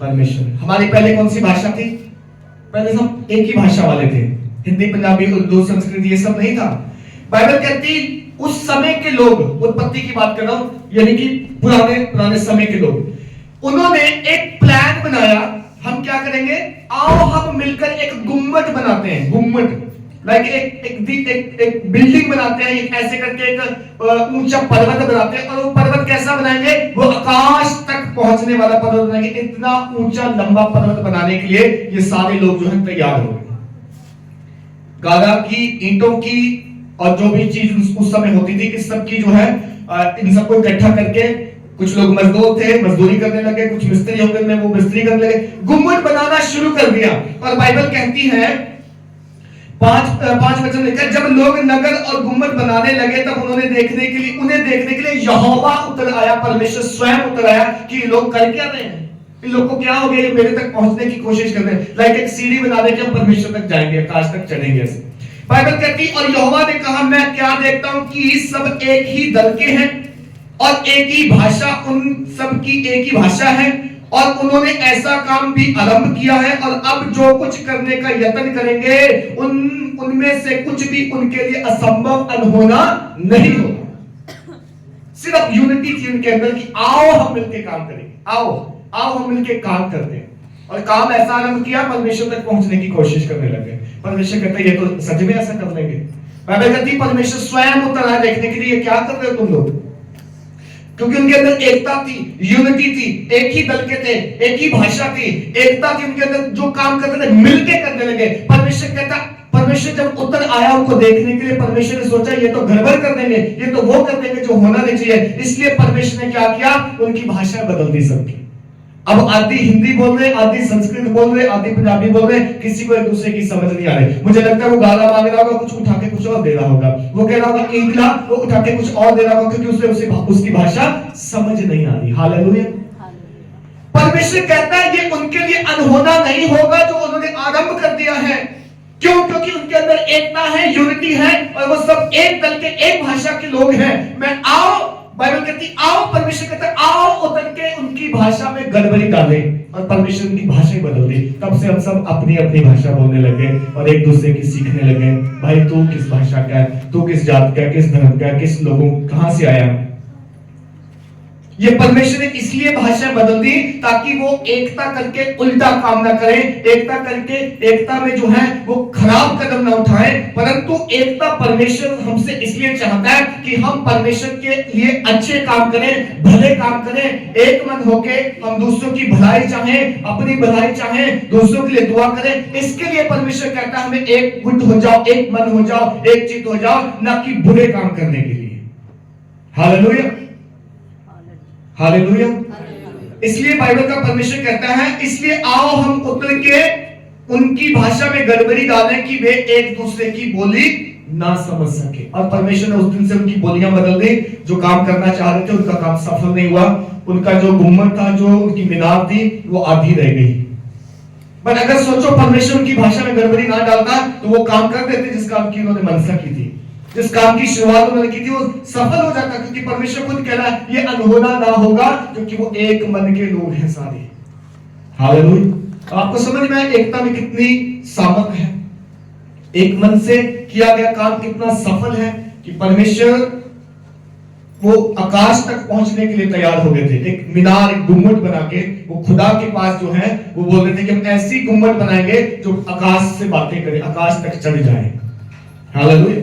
परमेश्वर। हमारी पहले कौन सी भाषा थी? पहले हम एक ही भाषा वाले थे, हिंदी, पंजाबी, उर्दू, संस्कृत, ये सब नहीं था। बाइबल कहती उस समय के लोग, उत्पत्ति की बात कर रहा हूं, यानी कि पुराने समय के लोग, उन्होंने एक प्लान बनाया, हम क्या करेंगे, आओ हम मिलकर एक गुम्मट बनाते हैं। गुम्मट लाइक एक बिल्डिंग बनाते हैं, एक ऐसे करके एक ऊंचा पर्वत बनाते हैं, और वो पर्वत कैसा बनाएंगे? वो आकाश तक पहुंचने वाला पर्वत बनाएंगे। इतना ऊंचा लंबा पर्वत बनाने के लिए ये सारे लोग जो है तैयार हो गए। गागा की, ईंटों की और जो भी चीज उस समय होती थी, इस सब की जो है इन सबको इकट्ठा करके, कुछ लोग मजदूर थे, मजदूरी करने लगे, कुछ मिस्त्री हो गए, वो मिस्त्री करने लगे, गुम्मट बनाना शुरू कर दिया। और बाइबल कहती है 5 वचन लिखा है, जब लोग नगर और गुम्मट बनाने लगे तब उन्हें देखने के लिए यहोवा उतर आया, परमेश्वर स्वयं उतर आया कि ये लोग कर क्या रहे हैं, इन लोग को क्या हो गया, ये मेरे तक पहुंचने की कोशिश कर रहे हैं। लाइक एक सीढ़ी बना दे कि हम परमेश्वर तक जाएंगे, आकाश तक चढ़ेंगे ऐसे। बाइबल कहती और यहोवा ने कहा, मैं क्या देखता हूं कि सब एक ही दल के हैं और एक ही भाषा, उन सब की एक ही भाषा है, और उन्होंने ऐसा काम भी आरंभ किया है, और अब जो कुछ करने का यत्न करेंगे उनमें से कुछ भी उनके लिए असंभव अनहोना नहीं होगा। सिर्फ यूनिटी थी उनके अंदर कि आओ हम मिलकर काम करेंगे, आओ हम मिलकर काम करते हैं। और काम ऐसा आरंभ किया, परमेश्वर तक पहुंचने की कोशिश करने लगे। परमेश्वर कहता है ये तो सच में ऐसा कर लेंगे। बाइबल कहती परमेश्वर स्वयं उतर आया देखने के लिए, क्या कर रहे हो तुम लोग, क्योंकि उनके अंदर एकता थी, यूनिटी थी, एक ही दल के थे, एक ही भाषा थी, एकता थी उनके अंदर, जो काम करते थे मिलके करने लगे। परमेश्वर जब उतर आया उनको देखने के लिए, परमेश्वर ने सोचा ये तो गड़बड़ कर देंगे, ये तो वो कर देंगे जो होना नहीं चाहिए, इसलिए परमेश्वर ने क्या किया, उनकी भाषा बदल दी सबकी। अब आधी हिंदी बोल रहे, आधी संस्कृत बोल रहे, आधी पंजाबी बोल रहे, किसी को एक दूसरे की समझ नहीं आ रही। मुझे लगता है वो गाला मांग रहा होगा, कुछ उठा के कुछ और दे रहा होगा, वो कह रहा होगा ईंट ला, वो उठा के कुछ और दे रहा होगा, क्योंकि उसे उसकी भाषा समझ नहीं आ रही। हालेलुया। परमेश्वर कहता है ये उनके लिए अनहोना नहीं होगा जो उन्होंने आरंभ कर दिया है। क्यों? क्योंकि उनके अंदर एकता है, यूनिटी है, और वो सब एक दल के, एक भाषा के लोग हैं। मैं आओ, बाइबल कहती आओ, परमेश्वर कहता है आओ उतर के उनकी भाषा में गड़बड़ी डालें, और परमेश्वर उनकी भाषा बदल दी। तब से हम सब अपनी अपनी भाषा बोलने लगे और एक दूसरे की सीखने लगे। भाई तू किस भाषा का है, तू किस जात का है, किस धर्म का है, किस लोगों कहां से आया। ये परमेश्वर ने इसलिए भाषा बदल दी ताकि वो एकता करके उल्टा काम ना करें, एकता करके एकता में जो है वो खराब कदम ना उठाएं, परंतु एकता परमेश्वर हमसे इसलिए चाहता है कि हम परमेश्वर के लिए अच्छे काम करें, भले काम करें, एक मन होके हम दूसरों की भलाई चाहें, अपनी भलाई चाहें, दूसरों के लिए दुआ करें। इसके लिए परमेश्वर कहता है हमें एक गुट हो जाओ, एक मन हो जाओ, एक चित्त हो जाओ, ना कि बुरे काम करने के लिए। Hallelujah, hallelujah. इसलिए बाइबल का परमेश्वर कहता है इसलिए आओ हम उतर के उनकी भाषा में गड़बड़ी डालें कि वे एक दूसरे की बोली ना समझ सके। और परमेश्वर ने उस दिन से उनकी बोलियां बदल दी। जो काम करना चाह रहे थे उनका काम सफल नहीं हुआ। उनका जो गुम्मट था, जो उनकी मीनार थी, वो आधी रह गई। पर अगर सोचो परमेश्वर उनकी भाषा में गड़बड़ी ना डालता तो वो काम कर देते जिस काम की उन्होंने मनसा की थी, जिस काम की शुरुआत उन्होंने की थी, वो सफल हो जाता। क्योंकि परमेश्वर खुद कह रहा है ये अनहोना ना होगा क्योंकि वो एक मन के लोग हैं सारे। हालेलुया। आपको समझ में आया एकता में कितनी सामर्थ है, एक मन से किया गया काम कितना सफल है कि परमेश्वर वो आकाश तक पहुंचने के लिए तैयार हो गए थे। एक मीनार, एक गुम्मट बना के वो खुदा के पास जो है वो बोल रहे थे कि हम ऐसी गुम्मट बनाएंगे जो आकाश से बातें करे, आकाश तक चढ़ जाए। हालेलुया।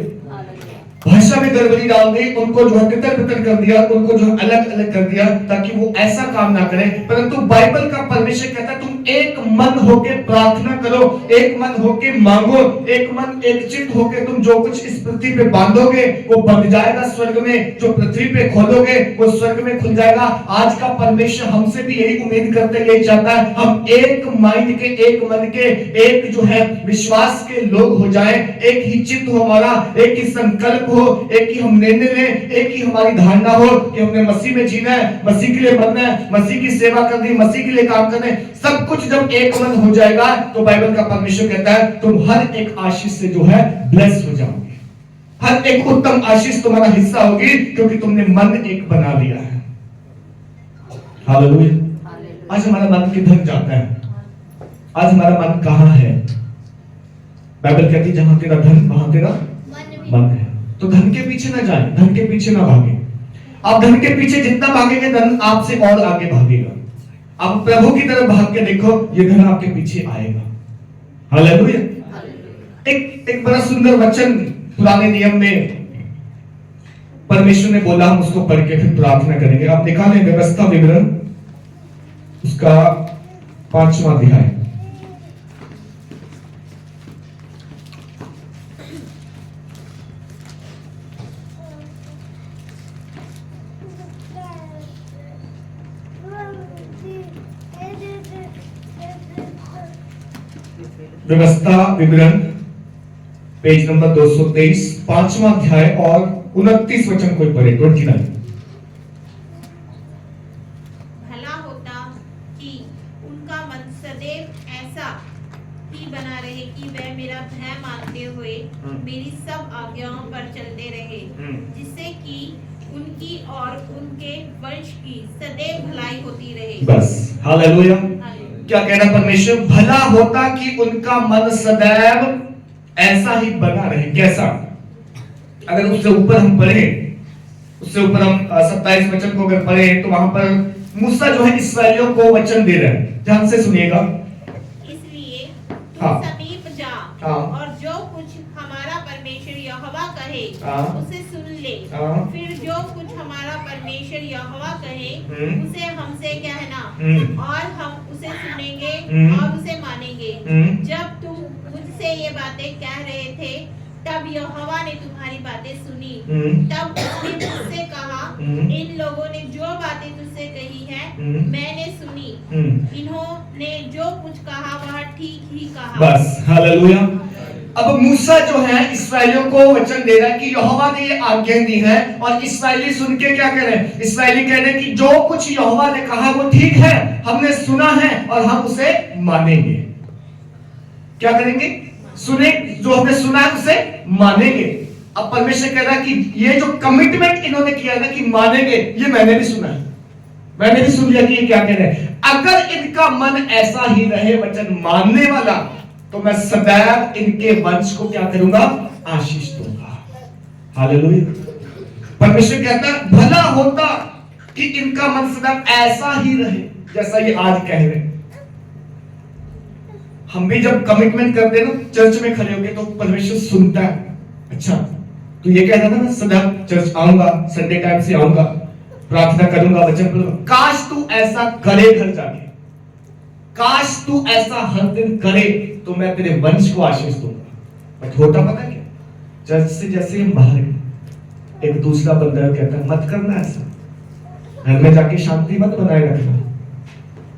भाषा भाषा में गड़बड़ी डाल दी, उनको जो है तितर बितर कर दिया, उनको जो अलग अलग कर दिया ताकि वो ऐसा काम ना करें। परंतु बाइबल का परमेश्वर कहता है तुम एक मन होके प्रार्थना करो, एक मन होके मांगो, एक मन एक चित्त होके तुम जो कुछ इस पृथ्वी पे बांधोगे वो बंध जाएगा स्वर्ग में, जो पृथ्वी पे खोलोगे वो स्वर्ग में खुल जाएगा। आज का परमेश्वर हमसे भी यही उम्मीद करते, यही चाहता है हम एक माइंड के, एक मन के, एक जो है विश्वास के लोग हो जाएं, एक ही चित्त हो हमारा, एक ही संकल्प हो, एक ही हम निर्णय लें, एक ही हमारी धारणा हो कि हमने मसीह में जीना है, मसीह के लिए मरना है, मसीह की सेवा करनी, मसीह के लिए काम करना है। सब कुछ जब एक मन हो जाएगा तो बाइबल का परमेश्वर कहता है तुम हर एक आशीष से जो है ब्लेस हो जाओगे, हर एक उत्तम आशीष तुम्हारा हिस्सा होगी, क्योंकि तुमने मन एक बना लिया है। हालेलुया। आज हमारा मन किधर जाता है? आज हमारा मन कहां है? बाइबल कहती है जहां तेरा धन वहां तेरा मन है। तो धन के पीछे ना जाए, धन के पीछे ना भागे। आप धन के पीछे जितना भागेंगे धन आपसे और आगे भागेगा। आप प्रभु की तरफ भाग के देखो, ये धन आपके पीछे आएगा। हालेलुया। एक बड़ा सुंदर वचन पुराने नियम में परमेश्वर ने बोला, हम उसको पढ़ के फिर प्रार्थना करेंगे। आप निकालें व्यवस्था विवरण उसका 5वां अध्याय। व्यवस्था विवरण पेज नंबर 223, 5वां अध्याय और 29 वचन कोई पढ़े। 29। भला होता कि उनका मन सदैव ऐसा ही बना रहे कि वह मेरा भय मानते हुए मेरी सब आज्ञाओं पर चलते रहे, जिससे कि उनकी और उनके वंश की सदैव भलाई होती रहे। बस हालेलुया। क्या कहना परमेश्वर? भला होता कि उनका मन सदैव ऐसा ही बना रहे। कैसा? अगर उससे ऊपर हम पढ़े, उससे ऊपर हम 27 वचन को अगर पढ़े तो वहां पर मूसा जो है इसराइलियों को वचन दे रहे हैं। ध्यान से सुनिएगा। इसलिए तुम समीप जा और जो कुछ हमारा परमेश्वर यहोवा कहे उसे सुन ले। फिर जो कुछ हमारा परमेश्वर यहोवा कहे उसे हमसे कहना, और हम उसे सुनेंगे और उसे मानेंगे। जब तुम मुझसे ये बातें कह रहे थे तब यहोवा ने तुम्हारी बातें सुनी। तब उसने मुझसे कहा, इन लोगों ने जो बातें तुझसे कही है मैंने सुनी, इन्होंने जो कुछ कहा वह ठीक ही कहा। बस हालेलुया। अब मूसा जो है इसराइलियों को वचन दे रहा है कि यहोवा ने ये आज्ञा दी है, और इसराइली सुन के क्या कह रहे हैं? इसराइली कह रहे हैं कि जो कुछ यहोवा ने कहा वो ठीक है, हमने सुना है और हम उसे मानेंगे। क्या करेंगे? सुने, जो हमने सुना है उसे मानेंगे। अब परमेश्वर कह रहा है कि ये जो कमिटमेंट इन्होंने किया ना कि मानेंगे, ये मैंने भी सुना है, मैंने भी सुन लिया कि ये क्या कह रहे हैं। अगर इनका मन ऐसा ही रहे वचन मानने वाला, तो मैं सदैव इनके वंश को क्या करूंगा? आशीष दूंगा। हालेलुया। परमेश्वर कहता है भला होता कि इनका मन सदैव ऐसा ही रहे जैसा ये आज कह रहे हैं। हम भी जब कमिटमेंट करते हैं ना, चर्च में खड़े होके, तो परमेश्वर सुनता है। अच्छा, तो ये कह रहा था ना सदैव चर्च आऊंगा, संडे टाइम से आऊंगा, प्रार्थना करूंगा, वचन पढ़ूंगा। काश तू ऐसा करे घर जाके, काश तू ऐसा हर दिन करे तो मैं तेरे वंश को आशीष दूंगा। बट होता पता क्या? चर्च से जैसे हम बाहर गए, एक दूसरा बंदा कहता है मत करना ऐसा, घर में जाके शांति मत बनाए रखना।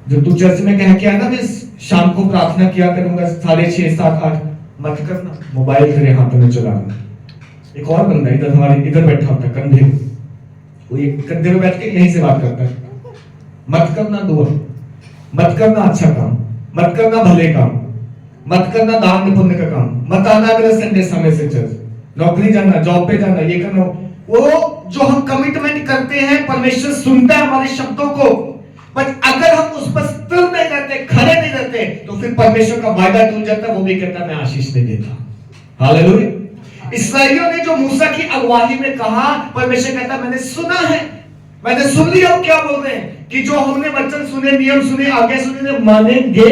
जो तू चर्च में कह के आया ना मैं शाम को प्रार्थना किया करूंगा 6:30, 7, 8, मत करना, मोबाइल तेरे हाथों में चलाना। एक और बंदा इधर हमारे इधर बैठा होता है कंधे, वो ये कंधे में बैठ के यहीं से बात करता है, मत करना दुआ, मत करना अच्छा काम, मत करना भले काम, मत करना दान पुण्य का काम, मत आना मेरे संडे समय से चर्च, नौकरी जाना, जॉब पे जाना, ये करना। वो जो हम कमिटमेंट करते हैं परमेश्वर सुनता है हमारे शब्दों को, पर अगर हम उस पर स्थिर नहीं रहते, खड़े नहीं रहते, तो फिर परमेश्वर का वायदा टूट जाता है। वो भी कहता है मैं आशीष नहीं देता। हालेलुया। इस्राएलियों ने जो मूसा की अगुवाई में कहा, परमेश्वर कहता मैंने सुना है, मैंने सुन लिया। क्या बोल रहे हैं कि जो हमने वचन सुने, नियम सुने, आज्ञा सुने, मानेंगे।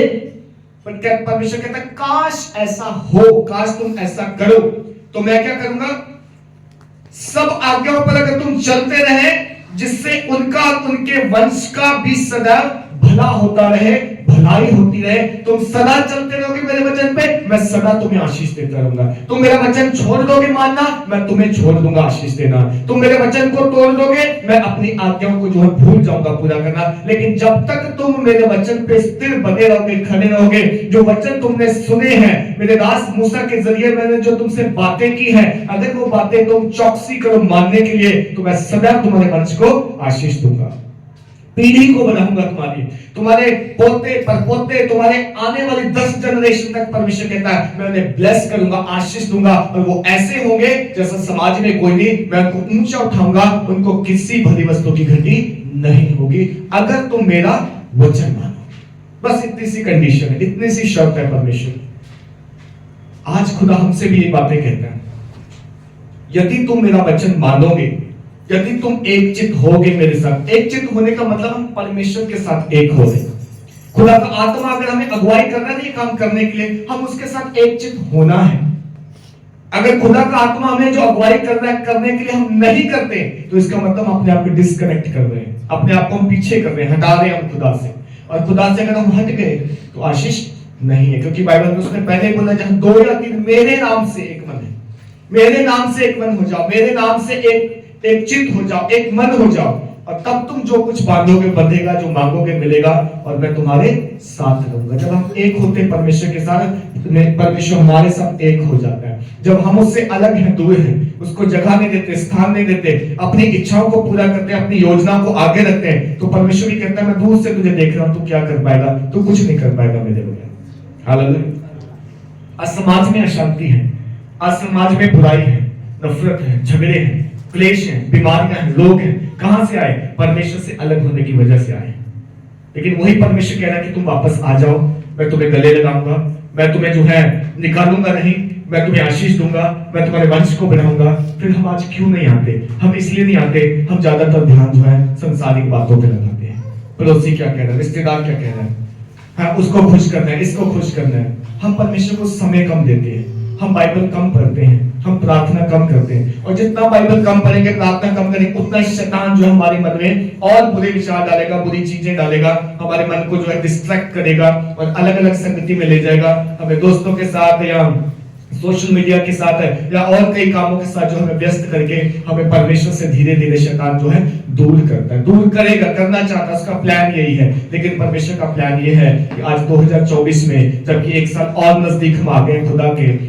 पर क्या परमेश्वर कहता काश ऐसा हो, काश तुम ऐसा करो तो मैं क्या करूंगा? सब आज्ञाओं पर अगर तुम चलते रहे, जिससे उनका उनके वंश का भी सदैव भला होता रहे, भलाई होती रहे। तुम सदा चलते रहोगे मेरे वचन पे, मैं सदा तुम्हें आशीष देता रहूंगा। तुम मेरा वचन छोड़ दोगे मानना, मैं तुम्हें छोड़ दूंगा आशीष देना। तुम मेरे वचन को तोड़ दोगे, मैं अपनी आज्ञाओं को जो है भूल जाऊंगा पूरा करना। लेकिन जब तक तुम मेरे वचन पे स्थिर बने रहोगे, खड़े रहोगे, जो वचन तुमने सुने हैं मेरे दास मूसा के जरिए, मैंने जो तुमसे बातें की हैं, अगर वो बातें तुम चौकसी करो मानने के लिए, तो मैं सदैव तुम्हारे वंश को आशीष दूंगा, पीढ़ी को बढ़ाऊंगा, तुम्हारे पोते परपोते, तुम्हारे आने वाली 10 जनरेशन तक परमेश्वर कहता है मैं उन्हें ब्लेस करूंगा, आशीष दूंगा। और वो ऐसे होंगे जैसा समाज में कोई नहीं, मैं उनको ऊंचा उठाऊंगा, उनको किसी भली वस्तु की घटी नहीं होगी, अगर तुम मेरा वचन मानो। बस इतनी सी कंडीशन है, इतनी सी शर्त है परमेश्वर। आज खुदा हमसे भी ये बातें कहता है, यदि तुम मेरा वचन मानोगे, यदि तुम एक चित्त होगे मेरे साथ। एक चित्त होने का मतलब हम परमेश्वर के साथ एक हो रहे। खुदा का आत्मा अगर हमें अगुवाई कर रहा है ये काम करने के लिए, हम उसके साथ एक चित्त होना है। अगर खुदा का आत्मा हमें जो अगुवाई कर रहा है करने के लिए हम नहीं करते, तो इसका मतलब हम अपने आप को डिस्कनेक्ट कर रहे हैं, अपने आप को हम पीछे कर रहे हैं, हटा रहे हैं हम खुदा से। और खुदा से अगर हम हट गए तो आशीष नहीं है, क्योंकि बाइबल में उसने पहले बोला जहां 2 या 3 मेरे नाम से एक मन है, मेरे नाम से एक मन हो जाओ, मेरे नाम से एक चित्त हो जाओ, एक मन हो जाओ, और तब तुम जो कुछ बांधोगे बंधेगा, जो मांगोगे मिलेगा, और मैं तुम्हारे साथ रहूंगा। जब हम एक होते परमेश्वर के साथ, परमेश्वर हमारे साथ एक हो जाता है। जब हम उससे अलग हैं, दूर हैं, उसको जगह नहीं देते, स्थान नहीं देते, अपनी इच्छाओं को पूरा करते हैं, अपनी योजना को आगे रखते हैं, तो परमेश्वर भी कहता है मैं दूर से तुझे देख रहा हूं, तू क्या कर पाएगा, तू कुछ नहीं कर पाएगा मेरे बगैर। हालेलुया। आज समाज में अशांति है, आज समाज में बुराई है, नफरत है, झगड़े हैं, क्लेश हैं, बीमारियां हैं, लोग हैं। कहां से आए? परमेश्वर से अलग होने की वजह से आए। लेकिन वही परमेश्वर कह रहा है कि तुम वापस आ जाओ, मैं तुम्हें गले लगाऊंगा, मैं तुम्हें जो है निकालूंगा नहीं, मैं तुम्हें आशीष दूंगा, मैं तुम्हारे वंश को बढ़ाऊंगा। फिर हम आज क्यों नहीं आते? हम इसलिए नहीं आते, हम ज्यादातर ध्यान जो है संसारिक बातों पे लगाते हैं। पड़ोसी क्या कह रहा है, रिश्तेदार क्या कह रहा है, हाँ उसको खुश करना है, इसको खुश करना है। हम परमेश्वर को समय कम देते हैं, हम बाइबल कम पढ़ते हैं, हम प्रार्थना कम करते हैं। और जितना बाइबल कम पढ़ेंगे, प्रार्थना कम करेंगे, उतना ही शैतान जो है हमारे मन में और बुरे विचार डालेगा, बुरी चीजें डालेगा, हमारे मन को जो है डिस्ट्रैक्ट करेगा और अलग अलग संगति में ले जाएगा। हमें दोस्तों के साथ या सोशल मीडिया के साथ या और कई कामों के साथ जो हमें व्यस्त करके हमें परमेश्वर से धीरे धीरे शैतान जो है दूर करता है, दूर करेगा, करना चाहता है, उसका प्लान यही है। लेकिन परमेश्वर का प्लान ये है कि आज 2024 में, जबकि एक साल और नजदीक हम आ गए हैं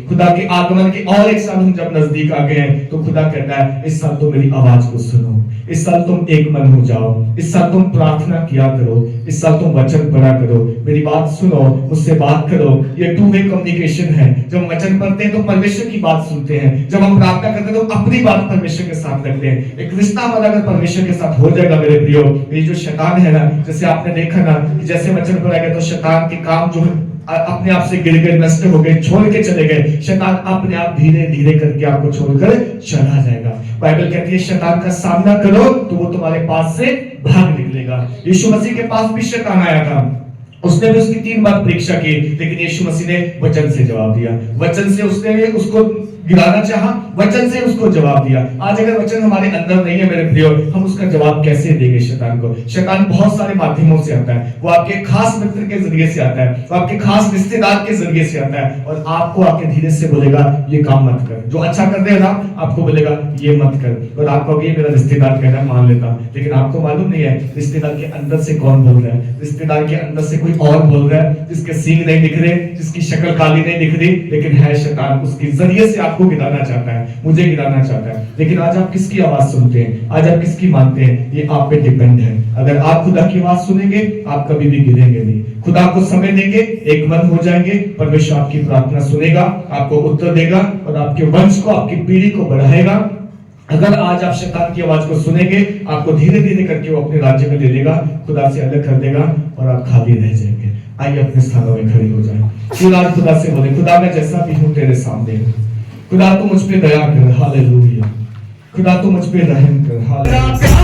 खुदा के आगमन के, और एक साल हम जब नजदीक आ गए हैं, तो खुदा कहता है इस साल तो मेरी आवाज को सुनो, इस साल तुम एक मन हो जाओ, इस साल तुम प्रार्थना किया करो, इस साल तुम वचन पढ़ा करो, मेरी बात सुनो, मुझसे बात करो। ये 2 वे कम्युनिकेशन है। जब हम वचन पढ़ते हैं तो परमेश्वर की बात सुनते हैं, जब हम प्रार्थना करते हैं तो अपनी बात परमेश्वर के साथ रखते हैं। एक रिश्ता हमारा अगर परमेश्वर के साथ हो जाएगा मेरे प्रियो, ये जो शैतान है ना, जैसे आपने देखा ना, जैसे वचन पढ़ाएगा तो शैतान के काम जो है अपने आप से गिर गए, नष्ट हो गए, छोड़ के चले गए। शैतान अपने आप धीरे धीरे करके आपको छोड़कर चला जाएगा। बाइबल कहती है शैतान का सामना करो तो वो तुम्हारे पास से भाग निकलेगा। यीशु मसीह के पास भी शैतान आया था, उसने भी उसकी 3 बार परीक्षा की, लेकिन यीशु मसीह ने वचन से जवाब दिया। वचन से उसने उसको गिराना चाहा, वचन से उसको जवाब दिया। आज अगर वचन हमारे अंदर नहीं है मेरे प्रियो, हम उसका जवाब कैसे देंगे शैतान को? शैतान बहुत सारे माध्यमों से आता है। वो आपके खास मित्र के जरिए से आता है, वो आपके खास रिश्तेदार के जरिए से आता है, और आपको आके धीरे से बोलेगा ये काम मत कर। जो अच्छा कर रहे हो ना, आपको बोलेगा ये मत कर, और आप कहोगे मेरा रिश्तेदार कह रहा है, मान लेता हूं। लेकिन आपको मालूम नहीं है रिश्तेदार के अंदर से कौन बोल रहा है। रिश्तेदार के अंदर से कोई और बोल रहा है, जिसके सींग नहीं दिख रहे, जिसकी शक्ल काली नहीं दिख रही, लेकिन है शैतान। उसके जरिए से आपको गिराना चाहता है, मुझे गिराना चाहता है। लेकिन आज आप किसकी आवाज सुनते हैं, आज आप किसकी मानते हैं, ये आप पे डिपेंड है। अगर आप खुदा की आवाज सुनेंगे, आप कभी भी गिरेंगे नहीं। खुदा को समय देंगे, एक मन हो जाएंगे, परमेश्वर आपकी प्रार्थना सुनेगा, आपको उत्तर देगा, और आपके वंश को, आपकी पीढ़ी को बढ़ाएगा। अगर आज आप शैतान की आवाज को सुनेंगे, आपको धीरे धीरे करके वो अपने राज्य में ले लेगा, खुदा से अलग कर देगा, और आप खाली रह जाएंगे। आइए अपने स्थानों में खड़े हो जाएं। फिर आज खुदा से बोले, खुदा मैं जैसा भी हूं तेरे सामने हूं, खुदा तू मुझ पे दया कर, हालेलुया। खुदा तू मुझ पे रहम कर, हालेलुया।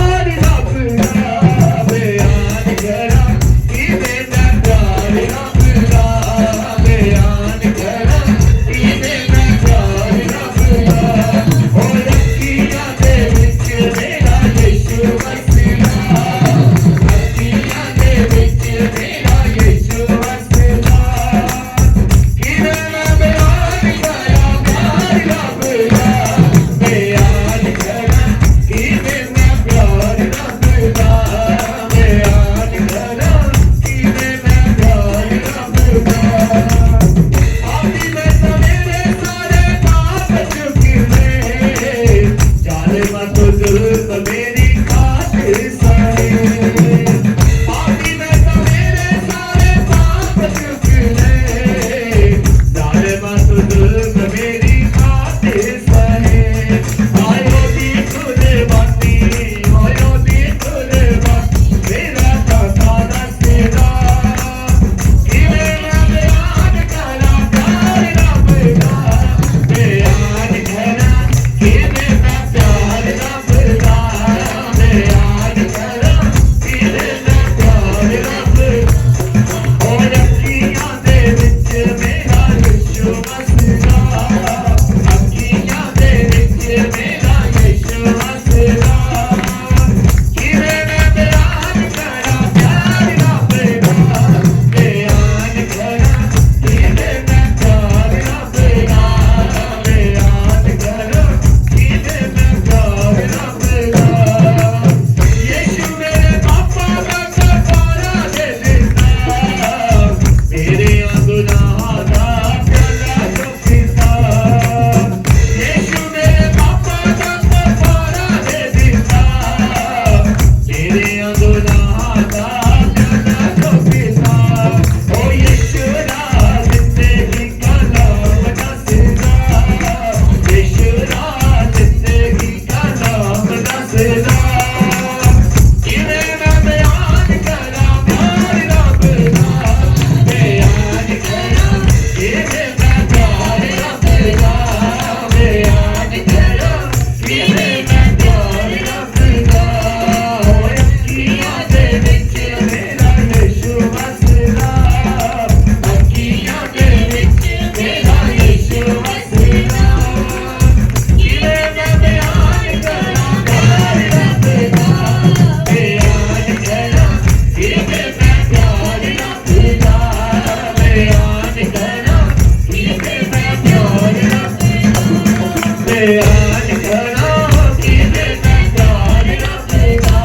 बयान करा कि मेरा प्यार रखना,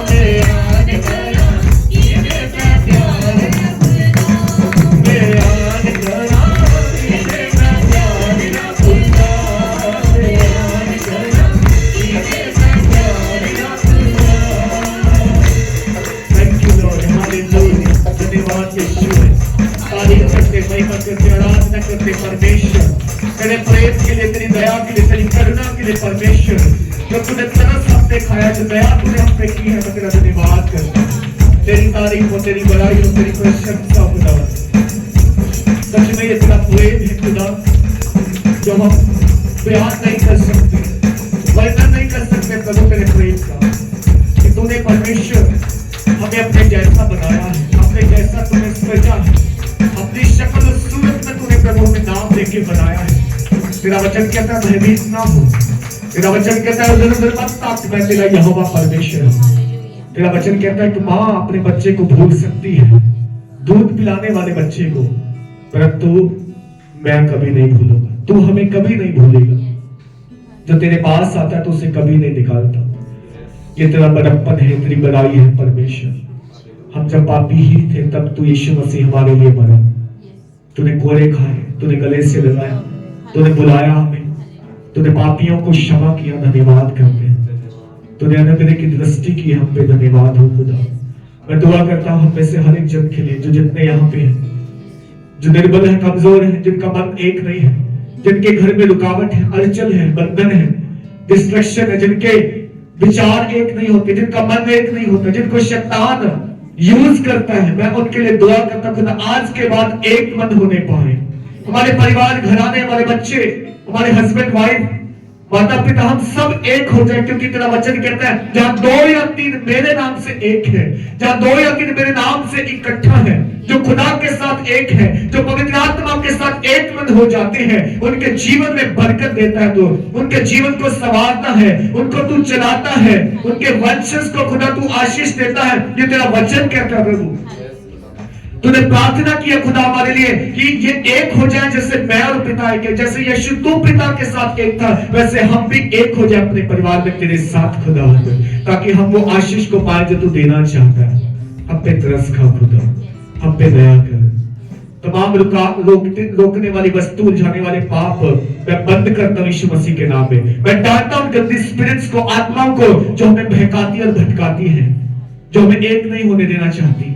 बयान करा कि मेरा प्यार रखना, बयान करा कि मेरा प्यार रखना, बयान करा कि मेरा प्यार रखना। Thank you Lord, hallelujah, धन्यवाद यीशु। तारीफ करते, महिमा करते, आराधना करते परमेश्वर, तेरे प्रेम के लिए, तेरी दया के लिए, तेरी करुणा के लिए परमेश्वर, जो तूने तरस हम पे खाया, जो दया तूने हम पे की है, मैं तेरा धन्यवाद करता हूँ। तेरी तारीफ हो, तेरी बड़ाई हो, तेरी प्रशंसा हो खुदा। सच में ये तेरा प्रेम है खुदा, जो हम बयान नहीं कर सकते, वर्णन नहीं कर सकते प्रभु तेरे प्रेम का, कि तूने परमेश्वर हमें अपने जैसा बनाया है, अपने जैसा तूने सृजा है, अपनी शक्ल और सूरत में तूने प्रभु में नाम देके बनाया है। तेरा वचन कहता है भयभीत ना हो, तेरा वचन कहता है उधर मत ताक, मैं तेरा यहोवा परमेश्वर हूं। तेरा वचन कहता है कि माँ अपने बच्चे को भूल सकती है, दूध पिलाने वाले बच्चे को, परंतु मैं कभी नहीं भूलूंगा, तू हमें कभी नहीं भूलेगा। जो तेरे पास आता है तो उसे कभी नहीं निकालता। ये तेरा बड़प्पन है, तेरी बड़ाई है परमेश्वर। हम जब पापी ही थे तब तू यीशु मसीह हमारे लिए मरा, तूने कोड़े खाए, तूने गले से लगाया, तूने बुलाया हमें, तूने पापियों को क्षमा किया, धन्यवाद करते हैं। तूने अनुग्रह की दृष्टि की, हम पे धन्यवाद हो खुदा। मैं दुआ करता हूं हम में से हर एक जन के लिए, जो जितने यहाँ पे हैं, जो निर्बल है, कमजोर है, जिनका मन एक नहीं है, जिनके घर में रुकावट है, अड़चन है, बंधन है, डिस्ट्रक्शन है, जिनके विचार एक नहीं होते, जिनका मन एक नहीं होता, जिनको शैतान यूज करता है, मैं उनके लिए दुआ करता खुदा आज के बाद एक मन होने पाए। हमारे परिवार, घराने, हमारे बच्चे, हमारे हस्बैंड वाइफ, माता पिता, हम सब एक हो जाए, क्योंकि तेरा वचन कहता है जहां 2 या 3 मेरे नाम से एक है, जहां 2 या 3 मेरे नाम से इकट्ठा है, जो खुदा के साथ एक है, जो पवित्र आत्मा के साथ एक मन हो जाते हैं, उनके जीवन में बरकत देता है, तो उनके जीवन को संवारता है, उनको तू चलाता है, उनके वंशज को खुदा तू आशीष देता है। ये तेरा वचन कहता है प्रभु। तूने प्रार्थना किया खुदा हमारे लिए कि ये एक हो जाए, जैसे मैं और पिता एक है, जैसे यीशु तू पिता के साथ एक था, वैसे हम भी एक हो जाए अपने परिवार में तेरे साथ खुदा, ताकि हम वो आशीष को पाए जो तू देना चाहता है। हम पे तरस खा खुदा, हम पे दया कर। तमाम रोकने वाली वस्तु, उलझाने वाले पाप मैं बंद करता हूं यीशु मसीह के नाम में। मैं डांटता हूं गंदी स्पिरिट्स को, आत्माओं को, जो हमें बहकाती और भटकाती है, जो हमें एक नहीं होने देना चाहती,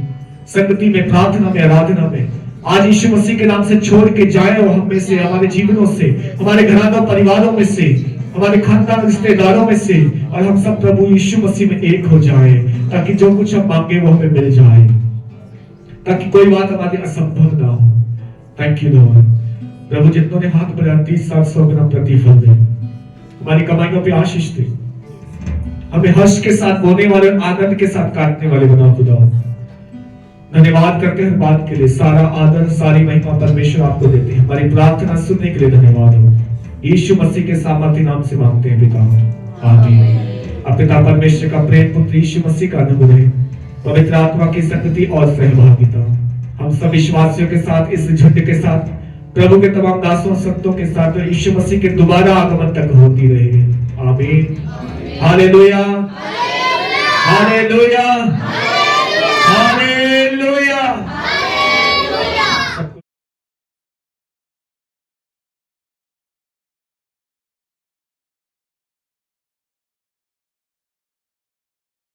संगति में, प्रार्थना में, आराधना में। आज यीशु मसीह के नाम से छोड़ के जाए और हम में से, हमारे जीवनों से, हमारे घरानों परिवारों में से, हमारे खानदान रिश्तेदारों में से, और हम सब प्रभु यीशु मसीह में एक हो जाए, ताकि जो कुछ हम मांगे वो हमें मिल जाए, ताकि कोई बात हमारी असंभव ना हो। Thank you Lord. प्रभु जितनों ने हाथ बढ़ाया 30-60 गुना प्रतिफल दे, हमारी कमाइयों पे आशीष दे, हमें हर्ष के साथ बोने वाले और आनंद के साथ काटने वाले बना खुदा। धन्यवाद करते हैं हर बात के लिए, सारा आदर, सारी महिमा परमेश्वर आपको देते हैं। हमारी प्रार्थना सुनने के लिए धन्यवाद हो, यीशु मसीह के सामर्थ्य नाम से मांगते हैं पिता, आमीन। अब पिता परमेश्वर का प्रेम, पुत्र यीशु मसीह का अनुग्रह, पवित्र आत्मा की संगति और सहभागिता हम सब विश्वासियों के साथ, इस झुंड के साथ, प्रभु के तमाम दासों संतों के साथ यीशु मसीह के दोबारा आगमन तक होती रहे। आमीन। Hallelujah, hallelujah.